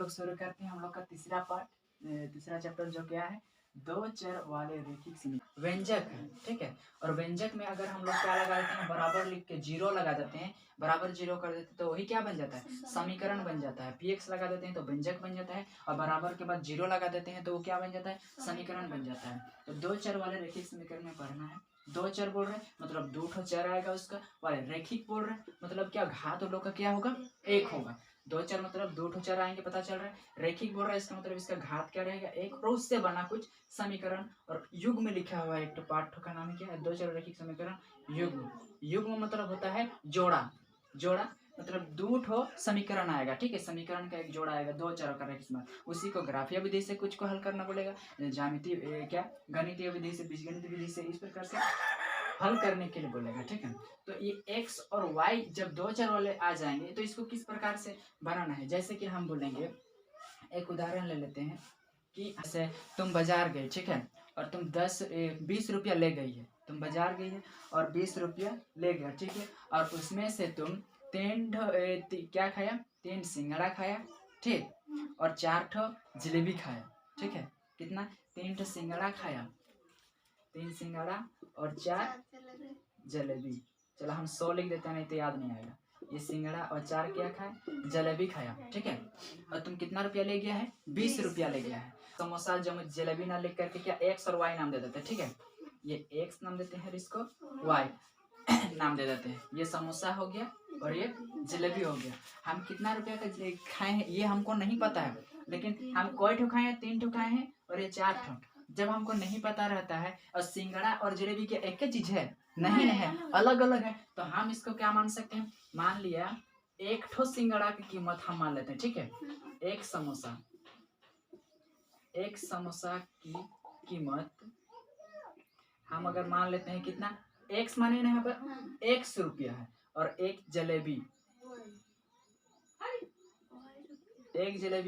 लोग शुरू करते हैं हम लोग का तीसरा पार्ट, तीसरा चैप्टर जो क्या है, दो चर वाले रैखिक समीकरण व्यंजक है। ठीक है, और व्यंजक में अगर हम लोग क्या लगा देते हैं, बराबर लिख के जीरो लगा देते हैं, बराबर जीरो कर देते हैं तो वही क्या बन जाता है, समीकरण बन जाता है। px लगा देते हैं तो व्यंजक बन जाता है, और बराबर के बाद जीरो लगा देते हैं तो वो क्या बन जाता है, समीकरण बन जाता है। तो दो चर वाले रैखिक समीकरण में पढ़ना है। दो चर बोल रहे हैं मतलब दो ठो चर आएगा उसका, वाले रैखिक बोल रहे हैं मतलब क्या, घात उन लोग का क्या होगा, एक होगा। दो चर मतलब दो ठो चर आएंगे, पता चल रहा है। रैखिक बोल रहा है इसका मतलब इसका घात क्या रहेगा, एक, और उससे बना कुछ समीकरण। और युग में लिखा हुआ है एक तो पाठ का नाम क्या है, दो चर रैखिक समीकरण युग्म। युग्म मतलब होता है जोड़ा, जोड़ा मतलब दो ठो समीकरण आएगा। ठीक है, समीकरण का एक जोड़ा आएगा, दो चरों का रैखिक समीकरण, उसी को ग्राफीय विधि से कुछ को हल करना पड़ेगा, ज्यामितीय क्या गणितीय विधि से, बीजगणित विधि से, इस प्रकार से हल करने के लिए बोलेगा। ठीक है, तो ये x और y जब दो चर वाले आ जाएंगे तो इसको किस प्रकार से बनाना है, जैसे कि हम बोलेंगे, एक उदाहरण ले लेते हैं कि जैसे तुम बाजार गए, ठीक है, और तुम 20 रुपया ले गई है, तुम बाजार गई है और 20 रुपया ले गया, ठीक है, और उसमें से तुम क्या खाया, 3 सिंगड़ा खाया, ठीक, और 4 ठो जलेबी खाया। ठीक है, कितना, 3 ठो सिंगड़ा खाया, 3 सिंगड़ा और 4 जलेबी। चलो हम 100 लिख देते हैं, नहीं तो याद नहीं आएगा। ये सिंगड़ा और 4 क्या खाए, जलेबी खाया। ठीक है, और तुम कितना रुपया ले गया है, 20 रुपया ले गया है। समोसा जलेबी ना लिख करके क्या एक्स और वाई नाम दे देते हैं। ठीक है, ये एक्स नाम देते हैं, इसको वाई नाम दे देते हैं। ये समोसा हो गया और ये जलेबी हो गया। हम कितना रुपया का खाए हैं ये हमको नहीं पता है, लेकिन हम कोई ठो खाए हैं, 3 ठो खाए हैं और ये 4 ठो। जब हमको नहीं पता रहता है और सिंगड़ा और जलेबी के एक ही चीज है, नहीं है, अलग अलग है, तो हम इसको क्या मान सकते हैं, मान लिया एक ठो सिंगड़ा की कीमत हम मान लेते हैं। ठीक है, एक समोसा की कीमत हम अगर मान लेते हैं कितना, एक्स माने ना, यहाँ पर 100 रुपया है, और एक जलेबी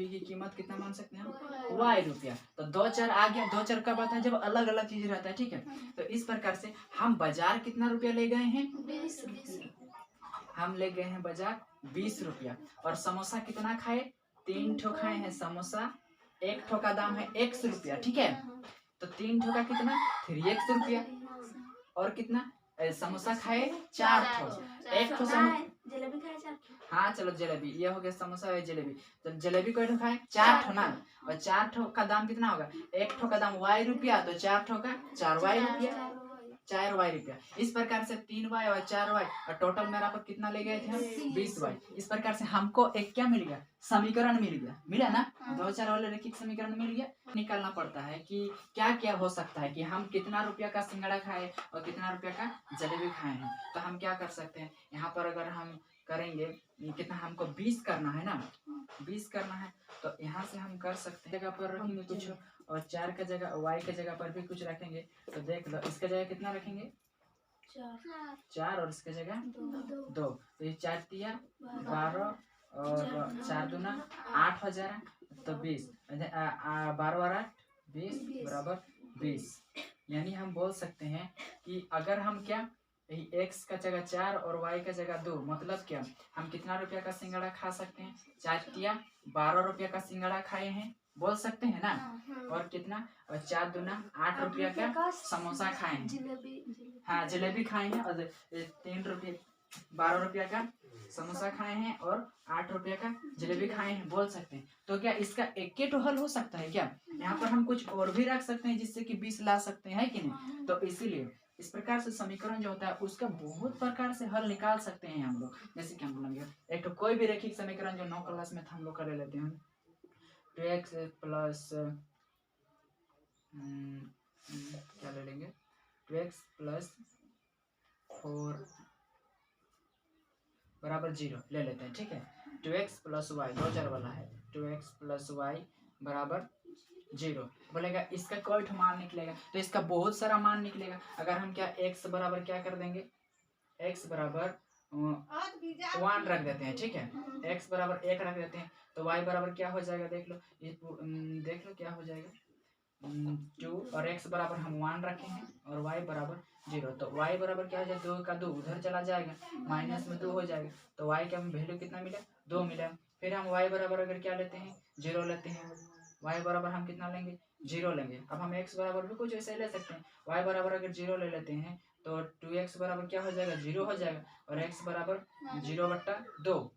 की कीमत कितना मान सकते हैं, वाई रुपया। तो दो चर आ गया, दो चर कब आता है, जब अलग अलग चीज रहता है। ठीक है, तो इस प्रकार से हम बाजार कितना रुपया ले गए हैं, 20। हम ले गए हैं बाजार 20 रुपया, और समोसा कितना खाए, 3 ठो खाए हैं समोसा, एक ठो का दाम है 100 रुपया। ठीक है, तो 3 ठो का कितना, 3x रुपया, और कितना समोसा खाए 4 ठो, एक ठो जलेबी खाए 4 ठो। हाँ चलो जलेबी, ये हो गया समोसा और जलेबी। तो जलेबी कोई ठो खाए 4 ठो ना, और 4 ठो का दाम कितना होगा, एक ठो का दाम y रुपया, तो 4 ठो का 4y रुपया, 4y रुपया। इस प्रकार से 3y और 4y, और टोटल मेरा पर कितना ले गए थे हम, 20y। इस प्रकार से हमको एक क्या मिल गया, समीकरण मिल गया, मिला ना, दो चार वाले रैखिक समीकरण मिल गया। निकालना पड़ता है कि क्या क्या हो सकता है, कि हम कितना रुपया का सिंगड़ा खाए और कितना रुपया का जलेबी खाए हैं। तो हम क्या कर सकते हैं, यहाँ पर अगर हम करेंगे कितना, हमको 20 करना है ना, 20 करना है, तो यहाँ से हम कर सकते हैं, जगह पर रखेंगे कुछ, और 4 का जगह y के जगह पर भी कुछ रखेंगे। तो देख लो, इसके जगह कितना रखेंगे, 4, और इसके जगह 2। तो ये 4 तिया 12, और 4 दूना 8 हो जा रहा है, तो 20, 12 और 8 20 बराबर 20। यानी हम बोल सकते हैं कि अगर हम क्या, x का जगह 4 और y का जगह 2, मतलब क्या, हम कितना रुपया का सिंगड़ा खा सकते हैं, 4 तिया 12 रुपया का सिंगड़ा खाए हैं, बोल सकते हैं ना, और कितना, और 4 दूना 8 रुपया का समोसा खाए हैं, हाँ जलेबी खाए हैं, और 3 रुपये 12 रुपया का समोसा खाए हैं, और 8 रुपया का जलेबी खाए हैं, बोल सकते हैं। तो क्या इसका एक तो हल हो सकता है क्या, यहाँ पर हम कुछ और भी रख सकते हैं जिससे कि 20 ला सकते हैं, कि नहीं। तो इसीलिए इस प्रकार से समीकरण जो होता है उसका बहुत प्रकार से हल निकाल सकते हैं हम लोग। जैसे कि हम बोलेंगे एक तो कोई भी रैखिक समीकरण जो 9 क्लास में था हम लोग कर लेते हैं, 2x प्लस क्या ले लेंगे, 2x प्लस 4 बराबर 0 ले लेते हैं। ठीक है, 2x प्लस वाई, दो चर वाला है, 2x प्लस वाई बराबर 0 बोलेगा, इसका कोई मान निकलेगा, तो इसका बहुत सारा मान निकलेगा। अगर हम क्या x बराबर क्या कर देंगे, x बराबर 1 रख देते हैं। ठीक है, x बराबर 1 रख देते हैं, तो y बराबर क्या हो जाएगा, देख लो, ये देख लो क्या हो जाएगा, 2, और x बराबर हम 1 रखे हैं, और y बराबर 0, तो y बराबर क्या हो जाएगा, 2 का 2 उधर चला जाएगा, माइनस में 2 हो जाएगा, तो y का वैल्यू कितना मिला, 2 मिला। फिर हम y बराबर अगर क्या लेते हैं 0 लेते हैं, y बराबर हम कितना लेंगे 0 लेंगे। अब हम x बराबर भी कुछ ऐसे ले सकते हैं, y बराबर अगर 0 ले लेते हैं तो 2x बराबर क्या हो जाएगा 0 हो जाएगा, और x बराबर 0/2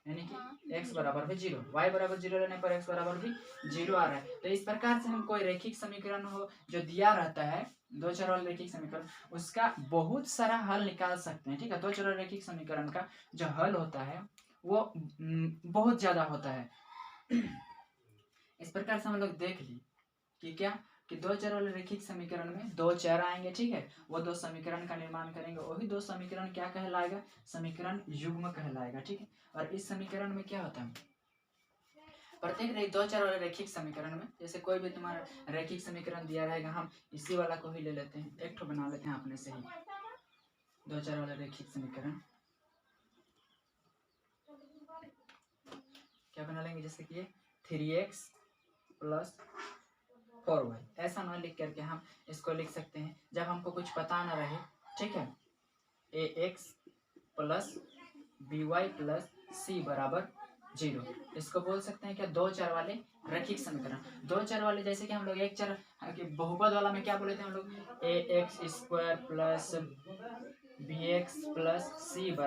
यानी कि x बराबर भी 0, y बराबर 0 लेने पर x बराबर भी 0 आ रहा है। तो इस प्रकार से हम कोई रैखिक समीकरण हो जो दिया रहता है दो चर वाला रैखिक समीकरण, उसका बहुत सारा हल निकाल सकते हैं। ठीक है, दो चर वाले रैखिक समीकरण का जो हल होता है वो बहुत ज्यादा होता है। इस प्रकार से हम लोग देख ली कि क्या कि दो चर वाले रैखिक समीकरण में दो चर आएंगे, ठीक है, वो दो समीकरण का निर्माण करेंगे, वही दो समीकरण क्या कहलाएगा समीकरण युग्म कहलाएगा। ठीक है, और इस समीकरण में क्या होता है प्रत्येक दो चर वाले रैखिक समीकरण में जैसे कोई भी तुम्हारा रैखिक समीकरण दिया रहेगा, हम इसी वाला को ही ले लेते हैं, एक ठो बना लेते हैं अपने से ही दो चर वाला रैखिक समीकरण। क्या बना लेंगे जैसे कि 3x + 4y, ऐसा ना लिख करके हम इसको लिख सकते हैं जब हमको कुछ पता ना रहे। ठीक है, ax + by + c = 0, इसको बोल सकते हैं क्या दो चर वाले रैखिक समीकरण। दो चर वाले जैसे कि हम लोग एक चर के बहुपद वाला में क्या बोले थे हम लोग ax² + bx + c =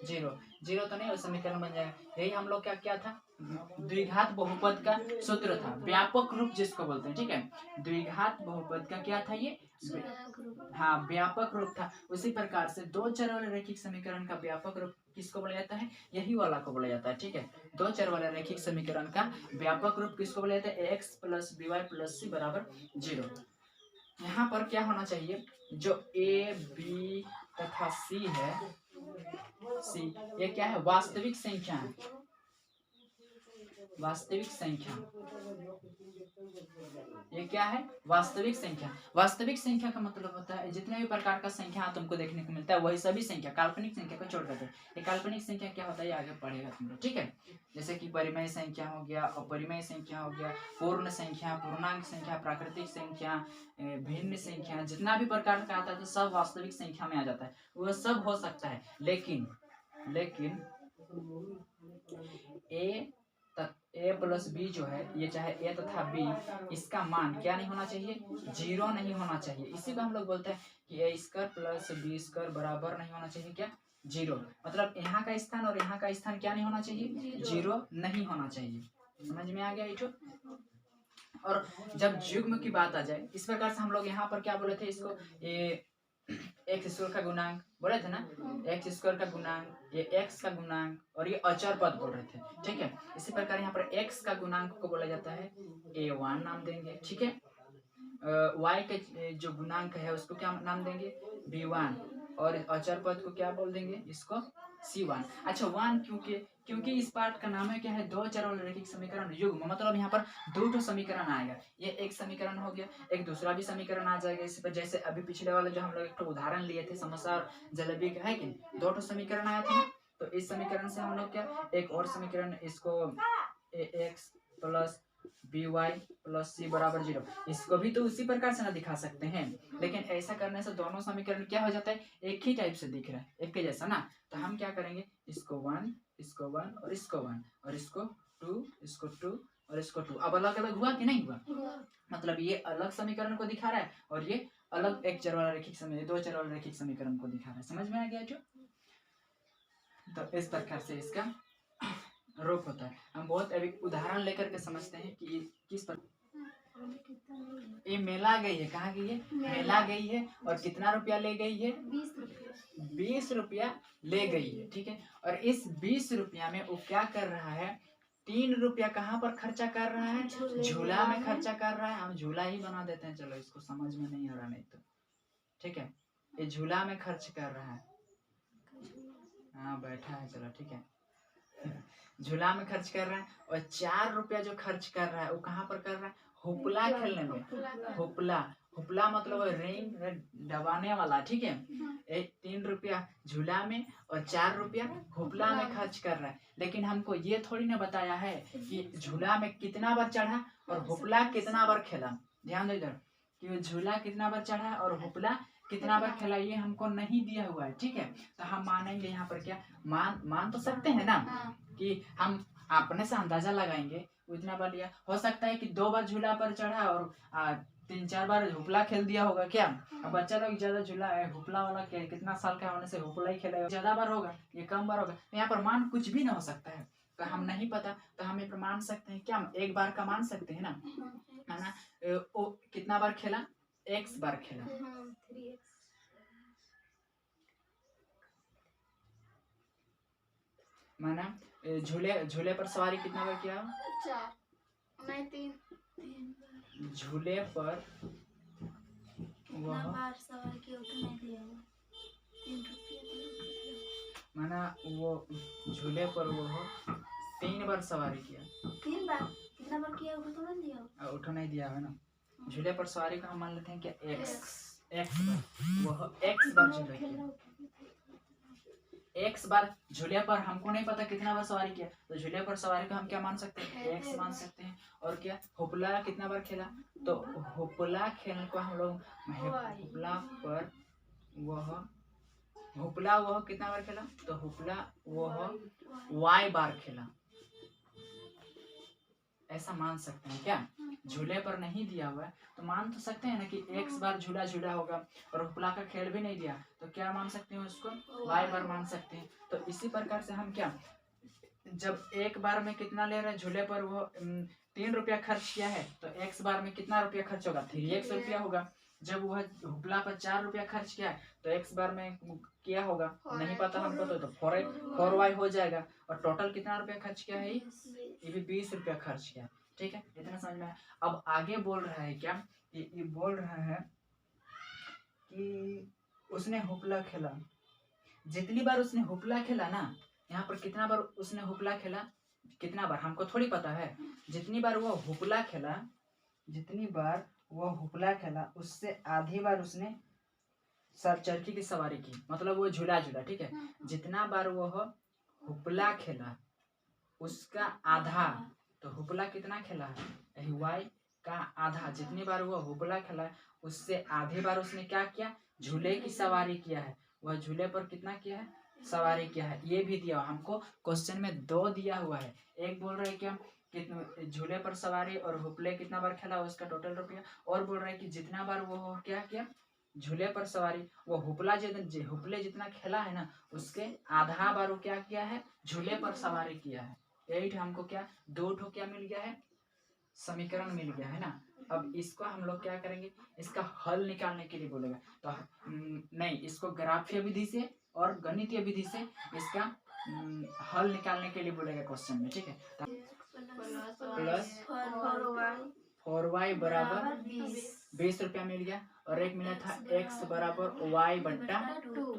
0, 0 तो नहीं, समीकरण बन जाएगा। यही हम लोग क्या था द्विघात बहुपद का सूत्र था, व्यापक रूप जिसको बोलते हैं। ठीक है, द्विघात बहुपद का क्या था ये हाँ व्यापक रूप था। उसी प्रकार से दो चर वाले रैखिक समीकरण का व्यापक रूप किसको बोला जाता है, यही वाला को बोला जाता है। ठीक है, दो चर वाले रैखिक समीकरण का व्यापक रूप किसको बोला जाता है ax + by + c = 0। यहाँ पर क्या होना चाहिए जो a b तथा c है, c ये क्या है वास्तविक संख्या है, वास्तविक संख्या ये क्या है वास्तविक संख्या। वास्तविक संख्या का मतलब होता है जितने भी प्रकार का संख्या तुमको देखने को मिलता है वही सभी संख्या, काल्पनिक संख्या को छोड़ करके। ये काल्पनिक संख्या क्या होता है आगे पढ़ेगा तुम लोग। ठीक है, जैसे कि परिमेय संख्या हो गया, अपरिमेय संख्या हो गया, पूर्ण संख्या, पूर्णांक संख्या, प्राकृतिक संख्या, भिन्न संख्या, जितना भी प्रकार का आता है तो सब वास्तविक संख्या में आ जाता है, वह सब हो सकता है। लेकिन a + b जो है ये चाहे a तथा b, इसका मान क्या नहीं होना चाहिए 0 नहीं होना चाहिए। इसी को हम लोग बोलते हैं कि a² + b² बराबर नहीं होना चाहिए क्या 0, मतलब यहाँ का स्थान और यहाँ का स्थान क्या नहीं होना चाहिए 0 नहीं होना चाहिए। समझ में आ गया ये। और जब युग्म की बात आ जाए इस प्रकार से हम लोग यहाँ पर क्या बोले थे इसको x² का गुणांक बोले थे ना, x² का गुणांक, ये x का गुणांक और ये अचर पद बोल रहे थे। ठीक है, इसी प्रकार यहाँ पर x का गुणांक को बोला जाता है a1 नाम देंगे। ठीक है, y के जो गुणांक है उसको क्या नाम देंगे b1, और अचर पद को क्या बोल देंगे इसको c1। अच्छा 1 क्योंकि इस पार्ट का नाम है क्या है दो चर वाले रैखिक समीकरण युग्म, मतलब यहाँ पर दो ठो समीकरण आएगा, ये एक समीकरण हो गया, एक दूसरा भी समीकरण आ जाएगा इस पर। जैसे अभी पिछले वाले जो हम लोग एक तो उदाहरण लिए थे समोसा और जलेबी का है कि दो ठो समीकरण आया था, तो इस समीकरण से हम लोग क्या एक और समीकरण इसको ax + by + c = 0, इसको भी तो उसी प्रकार से ना दिखा सकते हैं। लेकिन ऐसा करने से दोनों समीकरण क्या हो जाता है एक ही टाइप से दिख रहा है, एक के जैसा ना। तो हम क्या करेंगे इसको 1, इसको 1 और इसको 1 और इसको 2, इसको 2 और इसको 2। अब अलग अलग हुआ कि नहीं हुआ, मतलब ये अलग समीकरण को दिखा रहा है और ये अलग एक चर वाला रैखिक समीकरण, दो चर वाला रैखिक समीकरण को दिखा रहा है। समझ में आ गया जो। तो इस प्रकार से इसका रूप होता है। हम बहुत अभी उदाहरण लेकर के समझते हैं कि किस पर ये मेला गई है, कहाँ गई है मेला गई है, और कितना रुपया ले गई है 20 रुपया ले गई है। ठीक है, और इस 20 रुपया में वो क्या कर रहा है 3 रुपया कहाँ पर खर्चा कर रहा है झूला में खर्चा कर रहा है। हम झूला ही बना देते हैं, चलो इसको समझ में नहीं आ रहा नहीं तो। ठीक है, ये झूला में खर्च कर रहा है, हाँ बैठा है चलो ठीक है झूला में खर्च कर रहा है, और 4 रुपया जो खर्च कर रहा है वो कहाँ पर कर रहा है हुपला खेलने में। हुपला मतलब रिंग दबाने वाला। ठीक है, 3 रुपया झूला में और 4 रुपया हुपला में खर्च कर रहा है। लेकिन हमको ये थोड़ी ना बताया है कि झूला में कितना बार चढ़ा और हुपला कितना बार खेला। ध्यान दो इधर कि झूला कितना बार चढ़ा और हुपला कितना बार खेला, ये हमको नहीं दिया हुआ है। ठीक है, तो हम मानेंगे यहाँ पर क्या मान तो सकते हैं ना कि हम अपने से अंदाजा लगाएंगे उतना बार लिया। हो सकता है कि 2 बार झूला पर चढ़ा और 3-4 बार हुपला खेल दिया होगा क्या। अब बच्चा लोग ज्यादा झूला हुपला वाला कितना साल का होने से हुपला ही खेलेगा, ज्यादा बार होगा ये कम बार होगा। यहाँ पर मान कुछ भी ना हो सकता है, तो हम नहीं पता तो हम ये मान सकते हैं क्या, हम एक बार का मान सकते हैं ना, है ना। वो कितना बार खेला, x बार खेला। माना झूले झूले पर सवारी कितना बार किया, 4 नहीं 3 झूले पर वह बार सवारी किया उतना नहीं दिया 3 रुपया। माना वो झूले पर वो 3 बार सवारी किया, 3 बार कितना बार किया वो तो नहीं दिया, उठो नहीं दिया है ना। झूले पर सवारी का हम मान लेते हैं क्या, x बार, वह x बार झूले किया, x बार झूले पर। हमको नहीं पता कितना बार सवारी किया, तो झूले पर सवारी का हम क्या मान सकते हैं, x मान सकते हैं। और क्या, हुपला कितना बार खेला, तो हुपला खेलने को हम लोग हुपला पर वह कितना बार खेला, तो हुपला वह y बार खेला, ऐसा मान सकते हैं क्या। झूले पर नहीं दिया हुआ है तो मान तो सकते हैं ना कि x बार झूला झूला होगा, और हुपला का खेल भी नहीं दिया तो क्या मान सकते हैं उसको, y बार मान सकते हैं। तो इसी प्रकार से हम क्या, जब एक बार में कितना ले रहे हैं झूले पर, वो 3 रुपया खर्च किया है, तो x बार में कितना रुपया खर्च होगा, 3x रुपया होगा। जब वह हुपला पर 4 रुपया खर्च किया है, तो x बार में किया होगा, नहीं पता हमको, तो 4y हो जाएगा। और टोटल कितना रुपया खर्च किया है, ये भी 20 रुपया खर्च किया। ठीक है, इतना समझ में आया। अब आगे बोल रहा है क्या, ये बोल रहा है कि उसने हुपला खेला, जितनी बार उसने हुपला खेला ना, यहाँ पर कितना बार उसने हुपला खेला, कितना बार हमको थोड़ी पता है। जितनी बार वो हुपला खेला, जितनी बार वो हुपला खेला, उससे आधी बार उसने सर चरखी की सवारी की, मतलब वो झूला झूला। ठीक है, जितना बार वो हुपला खेला उसका आधा, तो हुपला कितना खेला है, y का आधा, जितनी बार वो हुपला खेला है उससे आधी बार उसने क्या किया, झूले की सवारी किया है। वह झूले पर कितना किया है, सवारी किया है। ये भी दिया हमको क्वेश्चन में, 2 दिया हुआ है। एक बोल रहे क्या, झूले पर सवारी और हुपले कितना बार खेला उसका टोटल रुपया, और बोल रहे कि जितना बार वो क्या किया, झूले पर सवारी, वो हुपले जितना खेला है ना, उसके आधा बार वो क्या किया है, झूले पर सवारी किया है। यही हमको क्या, 2 ठो क्या मिल गया है, समीकरण मिल गया है ना। अब इसको हम लोग क्या करेंगे, इसका हल निकालने के लिए बोलेगा, तो नहीं, इसको ग्राफीय विधि से और गणितीय विधि से इसका हल निकालने के लिए बोलेगा क्वेश्चन में। ठीक है, प्लस 4y बराबर 20 रुपया मिल गया, और एक मिला था x बराबर y बट्टा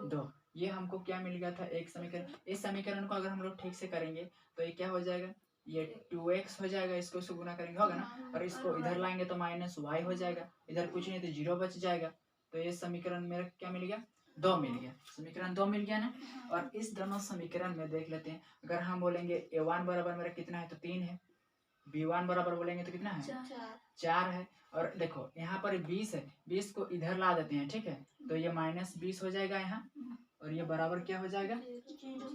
2। ये हमको क्या मिल गया था, एक समीकरण। इस समीकरण को अगर हम लोग ठीक से करेंगे तो ये क्या हो जाएगा, ये 2x हो जाएगा, इसको इसको गुना करेंगे होगा ना, और इसको इधर लाएंगे तो माइनस y हो जाएगा, इधर कुछ नहीं तो 0 बच जाएगा। तो ये समीकरण मेरा क्या मिल गया, 2 मिल गया, समीकरण 2 मिल गया ना। और इस दोनों समीकरण में देख लेते हैं, अगर हम बोलेंगे a1 बराबर मेरा कितना है, तो 3 है, b1 बराबर बोलेंगे तो कितना है, 4 है। और देखो यहाँ पर 20 है, 20 को इधर ला देते हैं। ठीक है, तो ये -20 हो जाएगा यहाँ, और ये बराबर क्या हो जाएगा,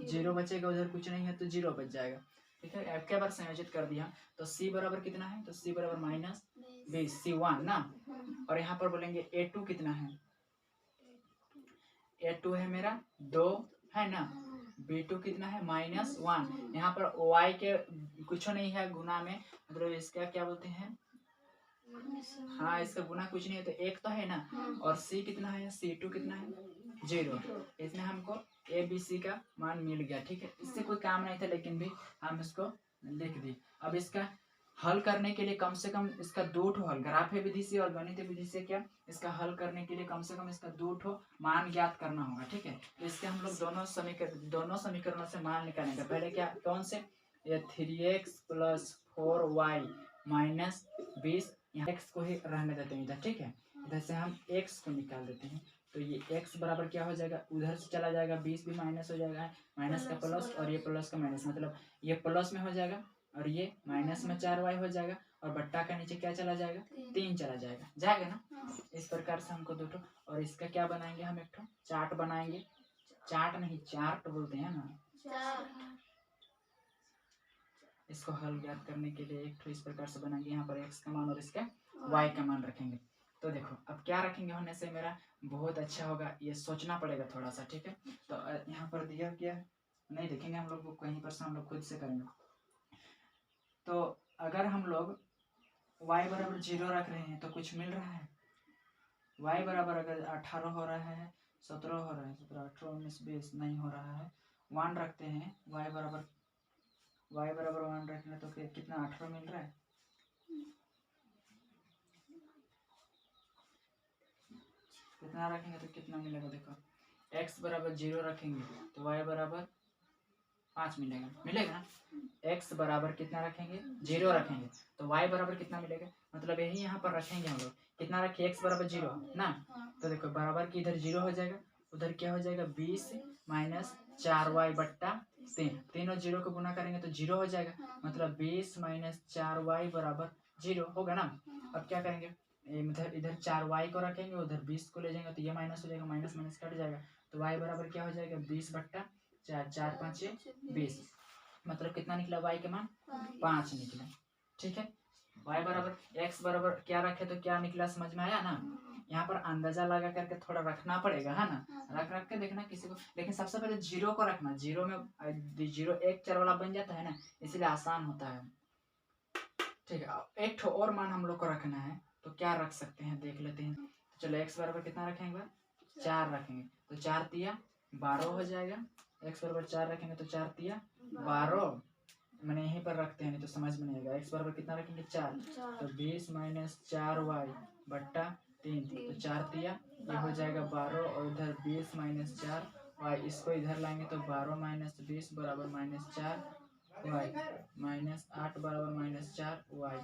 0 बचेगा, उधर कुछ नहीं है तो 0 बच जाएगा। ठीक है, एक के बार संयोजित कर दिया, तो c बराबर कितना है, तो c बराबर -20 c1 ना। और यहाँ पर बोलेंगे a2 कितना है, a2 है मेरा 2 है ना, b2 कितना है -1। यहाँ पर y के कुछ नहीं है गुना में, मतलब इसका क्या बोलते हैं, हाँ इसका गुना कुछ नहीं है, तो 1 तो है ना। और c कितना है, c2 कितना है 0। इसमें हमको a b c का मान मिल गया। ठीक है, इससे कोई काम नहीं था, लेकिन भी हम इसको लिख दी। अब इसका हल करने के लिए कम से कम इसका 2 ठो हल, ग्राफीय विधि से और गणितीय विधि से, क्या इसका हल करने के लिए कम से कम इसका 2 ठो मान ज्ञात करना होगा। ठीक है, तो इसके हम लोग दोनों समीकरणों से मान निकालेंगे। पहले क्या, कौन से, ये 3x + 4y - 20, यहाँ x को ही रहने देते हैं इधर। ठीक है, इधर से हम x को निकाल देते हैं, तो ये x बराबर क्या हो जाएगा, उधर से चला जाएगा, 20 भी माइनस हो जाएगा, माइनस का प्लस और ये प्लस का माइनस, मतलब ये प्लस में हो जाएगा और ये माइनस में 4y हो जाएगा, और बट्टा का नीचे क्या चला जाएगा, 3 चला जाएगा ना। इस प्रकार से हमको 2 ठो, और इसका क्या बनाएंगे, हम एक ठो चार्ट बनाएंगे, चार्ट नहीं चार्ट बोलते हैं ना, इसको हल ज्ञात करने के लिए एक तो इस प्रकार से बनाएंगे, यहाँ पर x का मान और इसका y का मान रखेंगे। तो देखो अब क्या रखेंगे होने से मेरा बहुत अच्छा होगा, ये सोचना पड़ेगा थोड़ा सा, ठीक है। तो यहाँ पर दिया क्या नहीं देखेंगे हम लोग, कहीं पर से हम लोग खुद से करेंगे। तो अगर हम लोग y बराबर 0 रख रहे हैं तो कुछ मिल रहा है, y बराबर अगर 18 हो रहा है, 17 हो रहा है, 17 18 19 20 नहीं हो रहा है, 1 रखते हैं, y बराबर 1 रखना तो कितना 18 मिल रहा है। कितना रखेंगे तो कितना मिलेगा, देखो x बराबर 0 रखेंगे तो y बराबर 5 मिलेगा ना। x बराबर कितना रखेंगे 0 रखेंगे तो y बराबर कितना मिलेगा, मतलब यही यहाँ पर रखेंगे हम लोग, कितना रखे x बराबर 0 ना। तो देखो बराबर की इधर 0 हो जाएगा, उधर क्या हो जाएगा 20 माइनस 4y बट्टा 3, तीनों 0 को गुना करेंगे तो 0 हो जाएगा, मतलब 20 माइनस 4y बराबर 0 होगा ना। अब क्या करेंगे, इधर इधर 4y को रखेंगे, उधर 20 को ले जाएंगे तो ये माइनस हो जाएगा, माइनस माइनस कट जाएगा, तो y बराबर क्या हो जाएगा 20 बट्टा 4, 4 5 20, मतलब कितना निकला y के मान 5 निकला, ठीक है। y बराबर x बराबर क्या रखे तो क्या निकला, समझ में आया ना। यहाँ पर अंदाजा लगा करके थोड़ा रखना पड़ेगा, है ना, रख रख के देखना किसी को, लेकिन सबसे पहले 0 को रखना, 0 में 0 1 4 वाला बन जाता है ना, इसीलिए आसान होता है, ठीक है। एक ठो और मान हम लोग को रखना है, तो क्या रख सकते हैं देख लेते हैं। तो चलो x बराबर कितना रखेंगे, 4 रखेंगे, तो 4 तिया 12 हो जाएगा, x बराबर 4 रखेंगे तो 4 तिया 12, मैंने यहीं पर रखते हैं नहीं तो समझ में नहीं आएगा। x बराबर कितना रखेंगे 4, तो 20 माइनस 4y बट्टा 3, तो 4 तिया ये हो जाएगा 12, और उधर 20 माइनस 4y, इसको इधर लाएंगे तो 12 माइनस 20 बराबर माइनस 4y, माइनस 8 बराबर माइनस 4y,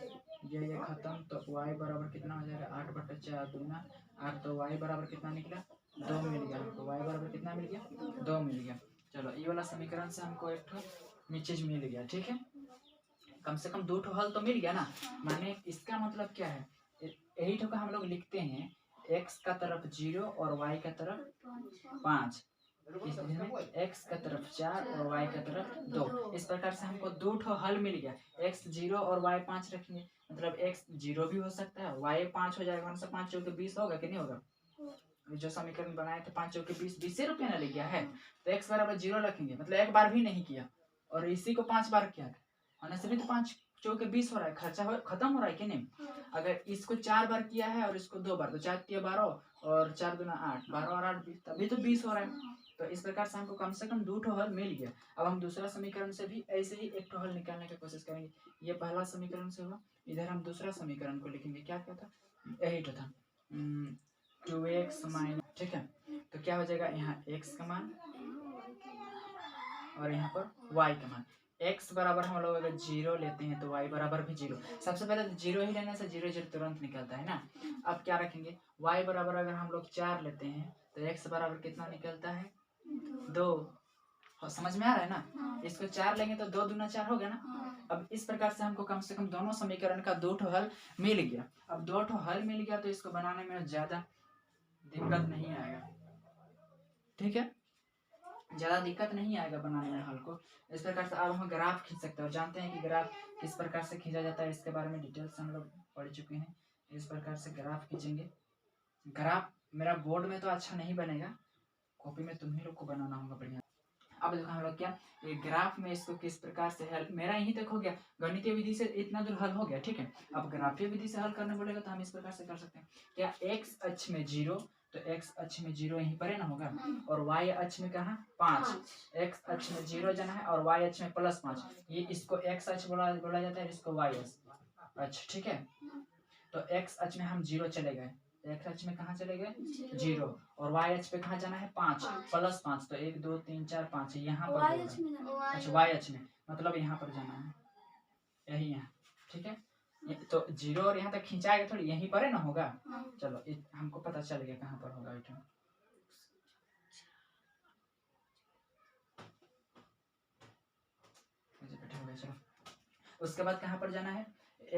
ये खत्म, तो y बराबर कितना हो जाएगा 8 बट्टा 4 दूना 8, तो y बराबर कितना निकला 2 मिल गया हमको, y बराबर कितना मिल गया 2 मिल गया। चलो ये वाला समीकरण से हमको एक ठो चीज मिल गया, ठीक है, कम से कम 2 ठो हल तो मिल गया ना। माने इसका मतलब क्या है, यही ठो का हम लोग लिखते हैं, x का तरफ 0 और y का तरफ 5, इसमें x का तरफ 4 और y का तरफ 2, इस प्रकार से हमको 2 ठो हल मिल गया। x 0 और y 5 रखेंगे, मतलब x 0 भी हो सकता है, y 5 हो जाएगा, 5 चौके 20 होगा कि नहीं होगा, जो समीकरण बनाए थे 5 चौके 20, 20 रुपया ना ले गया है, तो x बराबर 0 रखेंगे, मतलब एक बार भी नहीं किया और इसी को 5 बार किया, होने से भी तो 5 चौके 20 हो रहा है, खर्चा खत्म हो रहा है कि नहीं। अगर इसको 4 बार किया है और इसको 2 बार, तो 4 तिया 12 और 4 दूना 8, 12 और 8 20, तभी तो 20 हो रहा है। तो इस प्रकार से हमको कम से कम 2 ठो हल मिल गया। अब हम दूसरा समीकरण से भी ऐसे ही एक ठो हल निकालने की कोशिश करेंगे। ये पहला समीकरण से हुआ, इधर हम दूसरा समीकरण को लिखेंगे, क्या क्या था, यही तो था 2x माइनस, ठीक है। तो क्या हो जाएगा, यहाँ x का मान और यहाँ पर y का मान, x बराबर हम लोग अगर 0 लेते हैं तो y बराबर भी 0, सबसे पहले तो 0 ही लेने से 0 0 तुरंत निकलता है ना। अब क्या रखेंगे, y बराबर अगर हम लोग 4 लेते हैं तो x बराबर कितना निकलता है 2, समझ में आ रहा है ना। इसको 4 लेंगे तो 2 दूना 4 हो गया ना। अब इस प्रकार से हमको कम से कम दोनों समीकरण का 2 ठो हल मिल गया। अब 2 ठो हल मिल गया तो इसको बनाने में ज्यादा दिक्कत नहीं आएगा, ठीक है, ज्यादा दिक्कत नहीं आएगा बनाने में हल को। इस प्रकार से अब हम ग्राफ खींच सकते हैं, और जानते हैं कि ग्राफ किस प्रकार से खींचा जाता है, इसके बारे में डिटेल से हम लोग पढ़ चुके हैं। इस प्रकार से ग्राफ खींचेंगे। ग्राफ मेरा बोर्ड में तो अच्छा नहीं बनेगा, कॉपी में तुम्ही लोग को बनाना होगा बढ़िया। अब देखो हम लोग क्या, ये ग्राफ में इसको किस प्रकार से हल, मेरा यही तक हो गया, गणितीय विधि से इतना दूर हल हो गया, ठीक है। अब ग्राफीय विधि से हल करने बोलेगा तो हम इस प्रकार से कर सकते हैं, क्या x अक्ष में 0, तो x अक्ष में 0 यहीं पर है ना होगा, और y अक्ष में कहाँ 5, x अक्ष में 0 जाना है और y अक्ष में +5, ये इसको x अक्ष बोला जाता है, इसको y अक्ष, ठीक है। तो x अक्ष में हम 0 चले गए, x अक्ष में कहाँ चले गए 0, और y अक्ष पे कहाँ जाना है 5 +5, तो 1 2 3 4 5 यहाँ पर होगा। अच्छा y अक्ष में मतलब यहाँ पर जाना है, यही यहाँ, ठीक है। तो 0 और यहाँ तक खिंचाएगा थोड़ी, यहीं पर है ना होगा। चलो हमको पता चल गया कहाँ पर होगा आइटम। चलो उसके बाद कहाँ पर जाना है,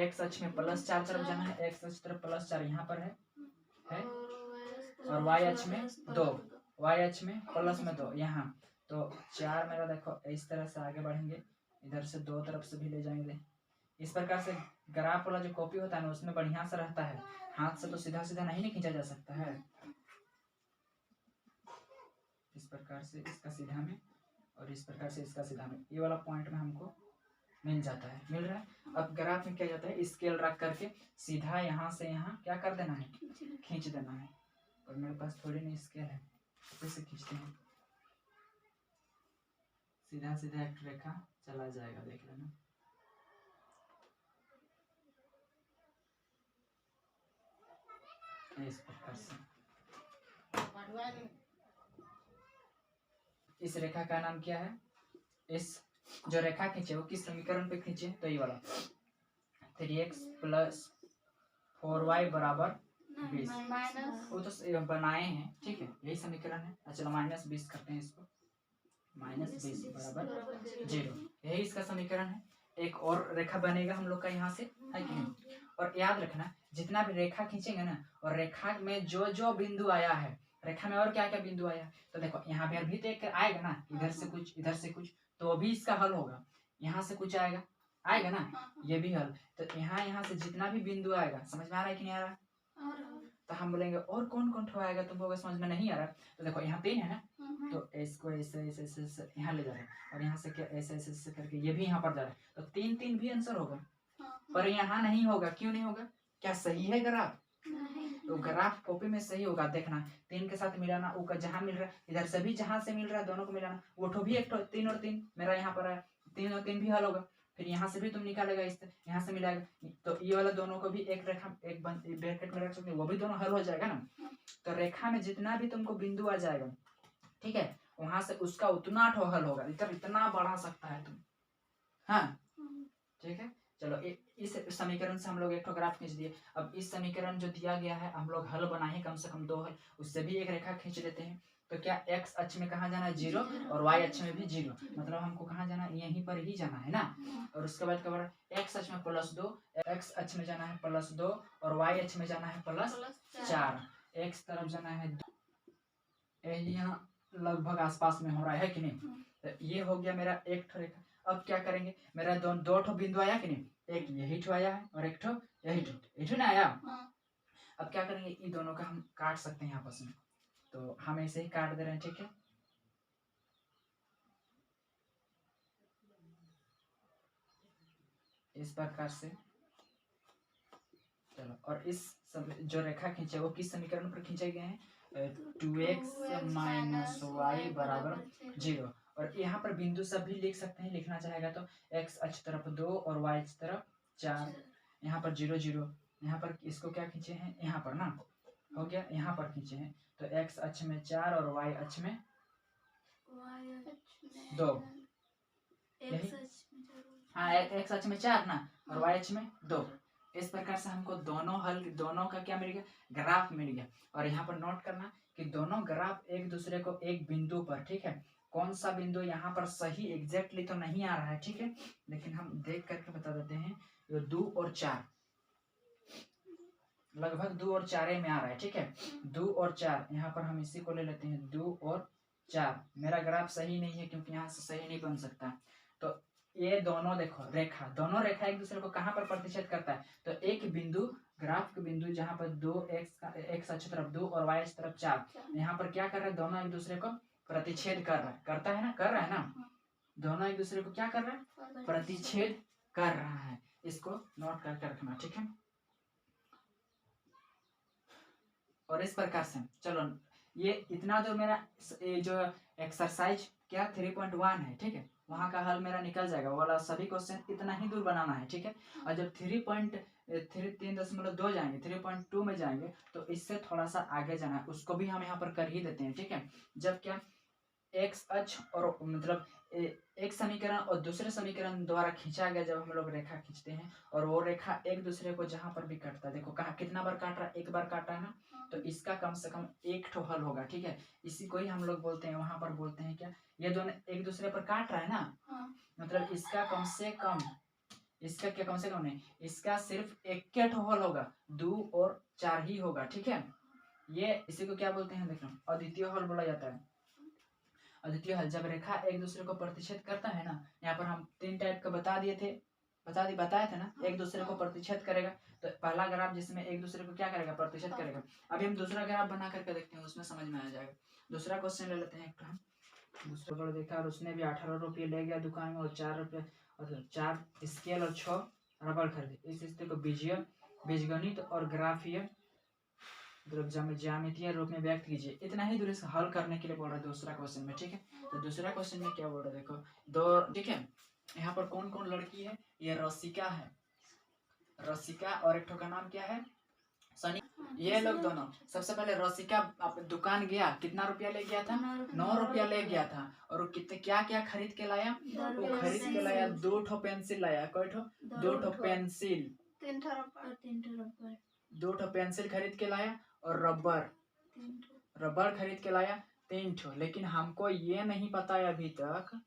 x अक्ष में +4 तरफ जाना है, x अक्ष तरफ +4 यहाँ पर है, और y अक्ष में 2, y अक्ष में +2 यहाँ, तो 4 मेरा देखो इस तरह से आगे बढ़ेंगे, इधर से दो तरफ से भी ले जाएंगे। इस प्रकार से ग्राफ वाला जो कॉपी होता है ना उसमें बढ़िया से रहता है, हाथ से तो सीधा सीधा नहीं खींचा जा सकता है। इस प्रकार से इसका सीधा में और इस प्रकार से इसका सीधा में, ये वाला पॉइंट में हमको मिल जाता है, मिल रहा है। अब ग्राफ में क्या जाता है, स्केल रख करके सीधा यहाँ से यहाँ क्या कर देना है, खींच देना है। और मेरे पास थोड़ी नहीं स्केल है, कैसे खींचते हैं, सीधा सीधा एक रेखा चला जाएगा, देख लेना। इस प्रकार से इस रेखा का नाम क्या है, इस जो रेखा खींचे वो किस समीकरण पे खींचे, तो ये वाला 3x + 4y = 20। वो तो बनाए हैं, ठीक है, यही समीकरण है। चलो -20 करते हैं इसको, -20 = 0, यही इसका समीकरण है। एक और रेखा बनेगा हम लोग का यहाँ से, है कि नहीं। और याद रखना जितना भी रेखा खींचेंगे ना, और रेखा में जो जो बिंदु आया है, रेखा में और क्या क्या बिंदु आया, तो देखो यहाँ पे अभी तो एक आएगा ना, इधर से कुछ इधर से कुछ, तो अभी इसका हल होगा। यहाँ से कुछ आएगा आएगा ना, ये भी हल। तो यहाँ से जितना भी बिंदु आएगा, समझ में आ रहा है कि नहीं आ रहा, तो हम बोलेंगे और कौन कौन ठो आएगा, तुमको समझ में नहीं आ रहा, तो देखो यहाँ 3 है ना, तो इसको ऐसे ऐसे ऐसे यहाँ ले जा रहे हैं, और यहाँ से क्या ऐसे ऐसे ऐसे करके ये भी यहाँ पर जा रहा है, तो 3 3 भी आंसर होगा। पर यहाँ नहीं होगा, क्यों नहीं होगा, क्या सही है ग्राफ, तो ग्राफ कॉपी में सही होगा। देखना 3 के साथ मिलाना, ऊपर जहाँ मिल रहा है इधर से भी जहाँ से मिल रहा है दोनों को मिलाना, वो ठो भी एक ठो 3 और 3 मेरा यहाँ पर है, 3 और 3 भी हल होगा। फिर यहाँ से भी तुम निकालेगा, इस यहाँ से मिलाएगा, तो ये वाला दोनों को भी एक रेखा एक ब्रैकेट में रख सकते, वो भी दोनों हल हो जाएगा ना। तो रेखा में जितना भी तुमको बिंदु आ जाएगा, ठीक है, वहां से उसका उतना ठो हल होगा, इतना बढ़ा सकता है तुम, हाँ ठीक है। चलो इस समीकरण से हम लोग एक ग्राफ खींच दिए। अब इस समीकरण जो दिया गया है हम लोग हल बनाए कम से कम 2 हल, उससे भी एक रेखा खींच लेते हैं। तो क्या x अक्ष में कहाँ जाना है, 0, और y अक्ष में भी 0, मतलब हमको कहाँ जाना है, यहीं पर ही जाना है ना। और उसके बाद क्या x अक्ष में +2, x अक्ष में जाना है +2, और y अक्ष में जाना है +4, x तरफ जाना है 2, यहाँ लगभग आसपास में हो रहा है कि नहीं। तो ये हो गया मेरा एक ठो रेखा। अब क्या करेंगे, मेरा दो ठो बिंदु आया कि नहीं, एक यही ठो आया है और एक ठो यही ठो ना आया। अब क्या करेंगे, इन दोनों का हम काट सकते हैं आपस में, तो हम ऐसे ही काट दे रहे हैं, ठीक है। इस प्रकार से चलो, और इस जो रेखा खींचे वो किस समीकरण पर खींचे गए हैं, 2x - y = 0। और यहाँ पर बिंदु सब भी लिख सकते हैं, लिखना चाहेगा तो x अक्ष तरफ 2 और y अक्ष तरफ 4, यहाँ पर 0 0, यहाँ पर इसको क्या खींचे हैं, यहाँ पर ना हो गया, यहाँ पर खींचे हैं, तो x अक्ष में 4 और y अक्ष में 2, हाँ x अक्ष में 4 ना, और y अक्ष में 2। इस प्रकार से हमको दोनों का क्या मिल गया, ग्राफ मिल गया। और यहाँ पर नोट करना कि दोनों ग्राफ एक दूसरे को एक बिंदु पर, ठीक है, कौन सा बिंदु यहाँ पर सही एग्जैक्टली तो नहीं आ रहा है, ठीक है, लेकिन हम देख करके बता देते हैं, 2 और 4 लगभग 2 और 4 में आ रहा है, ठीक है, 2 और 4, यहाँ पर हम इसी को ले लेते हैं, 2 और 4। मेरा ग्राफ सही नहीं है क्योंकि यहाँ से सही नहीं बन सकता, तो ये दोनों देखो दोनों रेखा एक दूसरे को कहाँ पर प्रतिच्छेद करता है, तो एक बिंदु ग्राफ के बिंदु जहाँ पर 2x अक्ष तरफ 2 और y अक्ष तरफ 4, यहाँ पर क्या कर रहा है, दोनों एक दूसरे को प्रतिच्छेद कर रहा है, कर रहा है ना, दोनों एक दूसरे को क्या कर रहा है, प्रतिच्छेद कर रहा है। इसको नोट करके रखना, ठीक है। और इस प्रकार से चलो, ये इतना जो मेरा ये जो एक्सरसाइज क्या 3.1 है, ठीक है, वहाँ का हल मेरा निकल जाएगा, वाला सभी क्वेश्चन इतना ही दूर बनाना है, ठीक है। और जब 3.2 जाएंगे, 3.2 में जाएंगे, तो इससे थोड़ा सा आगे जाना है, उसको भी हम यहाँ पर कर ही देते हैं, ठीक है। जब क्या एक्स अक्ष और मतलब एक समीकरण और दूसरे समीकरण द्वारा खींचा गया, जब हम लोग रेखा खींचते हैं और वो रेखा एक दूसरे को जहां पर भी काटता है, देखो कहाँ कितना बार काट रहा है, एक बार काटा है ना, तो इसका कम से कम एक ठो हल होगा, ठीक है। इसी को ही हम लोग बोलते हैं, वहां पर बोलते हैं क्या, ये दोनों एक दूसरे पर काट रहा है ना, मतलब इसका कम से कम, इसका क्या कम से कम नहीं, इसका सिर्फ एक क्या ठो हल होगा, 2 और 4 ही होगा, ठीक है। ये इसी को क्या बोलते हैं, देखो अद्वितीय हल बोला जाता है। अद्वितीय हल जब रेखा एक दूसरे को प्रतिच्छेद करता है ना, यहाँ पर हम 3 टाइप का बताए थे ना, एक दूसरे को प्रतिच्छेद करेगा। तो पहला ग्राफ जिसमें एक दूसरे को क्या करेगा, प्रतिच्छेद करेगा। अभी हम दूसरा ग्राफ बना करके देखते हैं, उसमें समझ में आ जाएगा। दूसरा क्वेश्चन ले लेते हैं एक हम। दूसरा पर देखा और उसने भी 18 रुपये ले गया दुकान में, और 4 रुपये और 4 स्केल और 6 रबड़ खरीदे। इस स्थिति को बीजगणित और ग्राफीय ज्यामितीय रूप में व्यक्त कीजिए। इतना ही दूरी से हल करने के लिए बोल रहा है दूसरा क्वेश्चन में, ठीक है। तो दूसरा क्वेश्चन में क्या बोल रहा है देखो, दो, ठीक है। यहाँ पर कौन कौन लड़की है, ये रसिका है, रसिका और एक का नाम क्या है, सनी। ये लोग दोनों, सबसे पहले रसिका दुकान गया, कितना रुपया ले गया था, 9 रुपया ले गया था। और वो कितने क्या क्या खरीद के लाया, वो खरीद के लाया 2 पेंसिल लाया, कोई 2 पेंसिल, 2 पेंसिल खरीद के लाया, और रबर खरीद के लाया 3 लेकिन हमको ये नहीं पता है अभी तक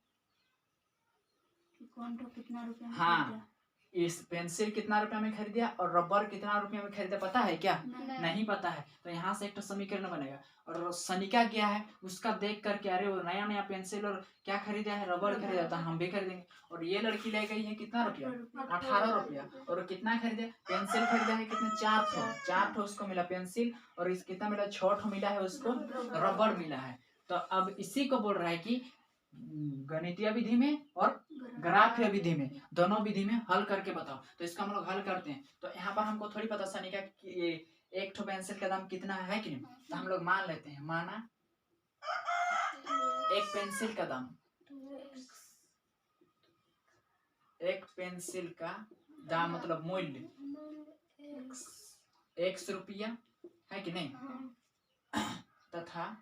कौन कितना रुपया में हाँ, इस पेंसिल कितना रुपया में खरीदा और रबर कितना रुपया में खरीदा, पता है क्या, नहीं पता है। तो यहाँ से एक तो समीकरण बनेगा। और सनिका क्या है, उसका देख करके अरे वो नया नया पेंसिल और क्या खरीदा है, रबर खरीदा था, हम भी खरीदेंगे। और ये लड़की ले गई है कितना रुपया, 18 रुपया। और कितना खरीदा, पेंसिल खरीदा है कितने, 4 उसको मिला पेंसिल, और इस कितना मिला, 6 मिला है उसको, रबर मिला है। तो अब इसी को बोल रहा है कि गणितीय विधि में और ग्राफीय विधि में, दोनों विधि में हल करके बताओ। तो इसका हम लोग हल करते हैं। तो यहाँ पर हमको थोड़ी पता सनिका कि एक पेंसिल का दाम कितना है कि नहीं, तो हम लोग मान लेते हैं, माना एक पेंसिल का दाम, एक पेंसिल का दाम मतलब मूल्य 100 रुपया है कि नहीं, तथा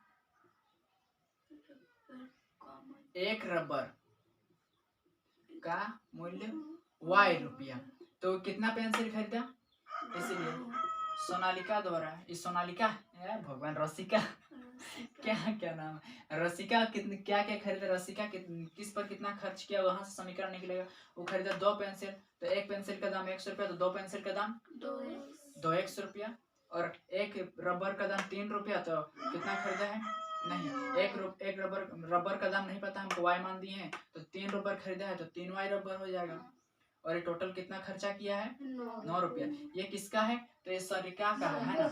एक रबर का मूल्य y रुपया। तो कितना पेंसिल खरीदा, इसीलिए सोनालिका द्वारा, इस सोनालिका भगवान रसिका क्या नाम है, रसिका कितने क्या क्या खरीदा, रसिका किस पर कितना खर्च किया, वहां से समीकरण निकलेगा। वो खरीदा 2 पेंसिल, तो एक पेंसिल का दाम 100 रुपया, तो 2 पेंसिल का दाम 2 रुपया। और एक रबर का दाम 3 रुपया, तो कितना खरीदा है, नहीं, एक रबर का दाम नहीं पता हमको, y मान दिए हैं, तो 3 रबर खरीदा है, तो 3y रबर हो जाएगा। और ये टोटल कितना खर्चा किया है, 9 रुपया। ये किसका है, तो ये सरिका का है ना,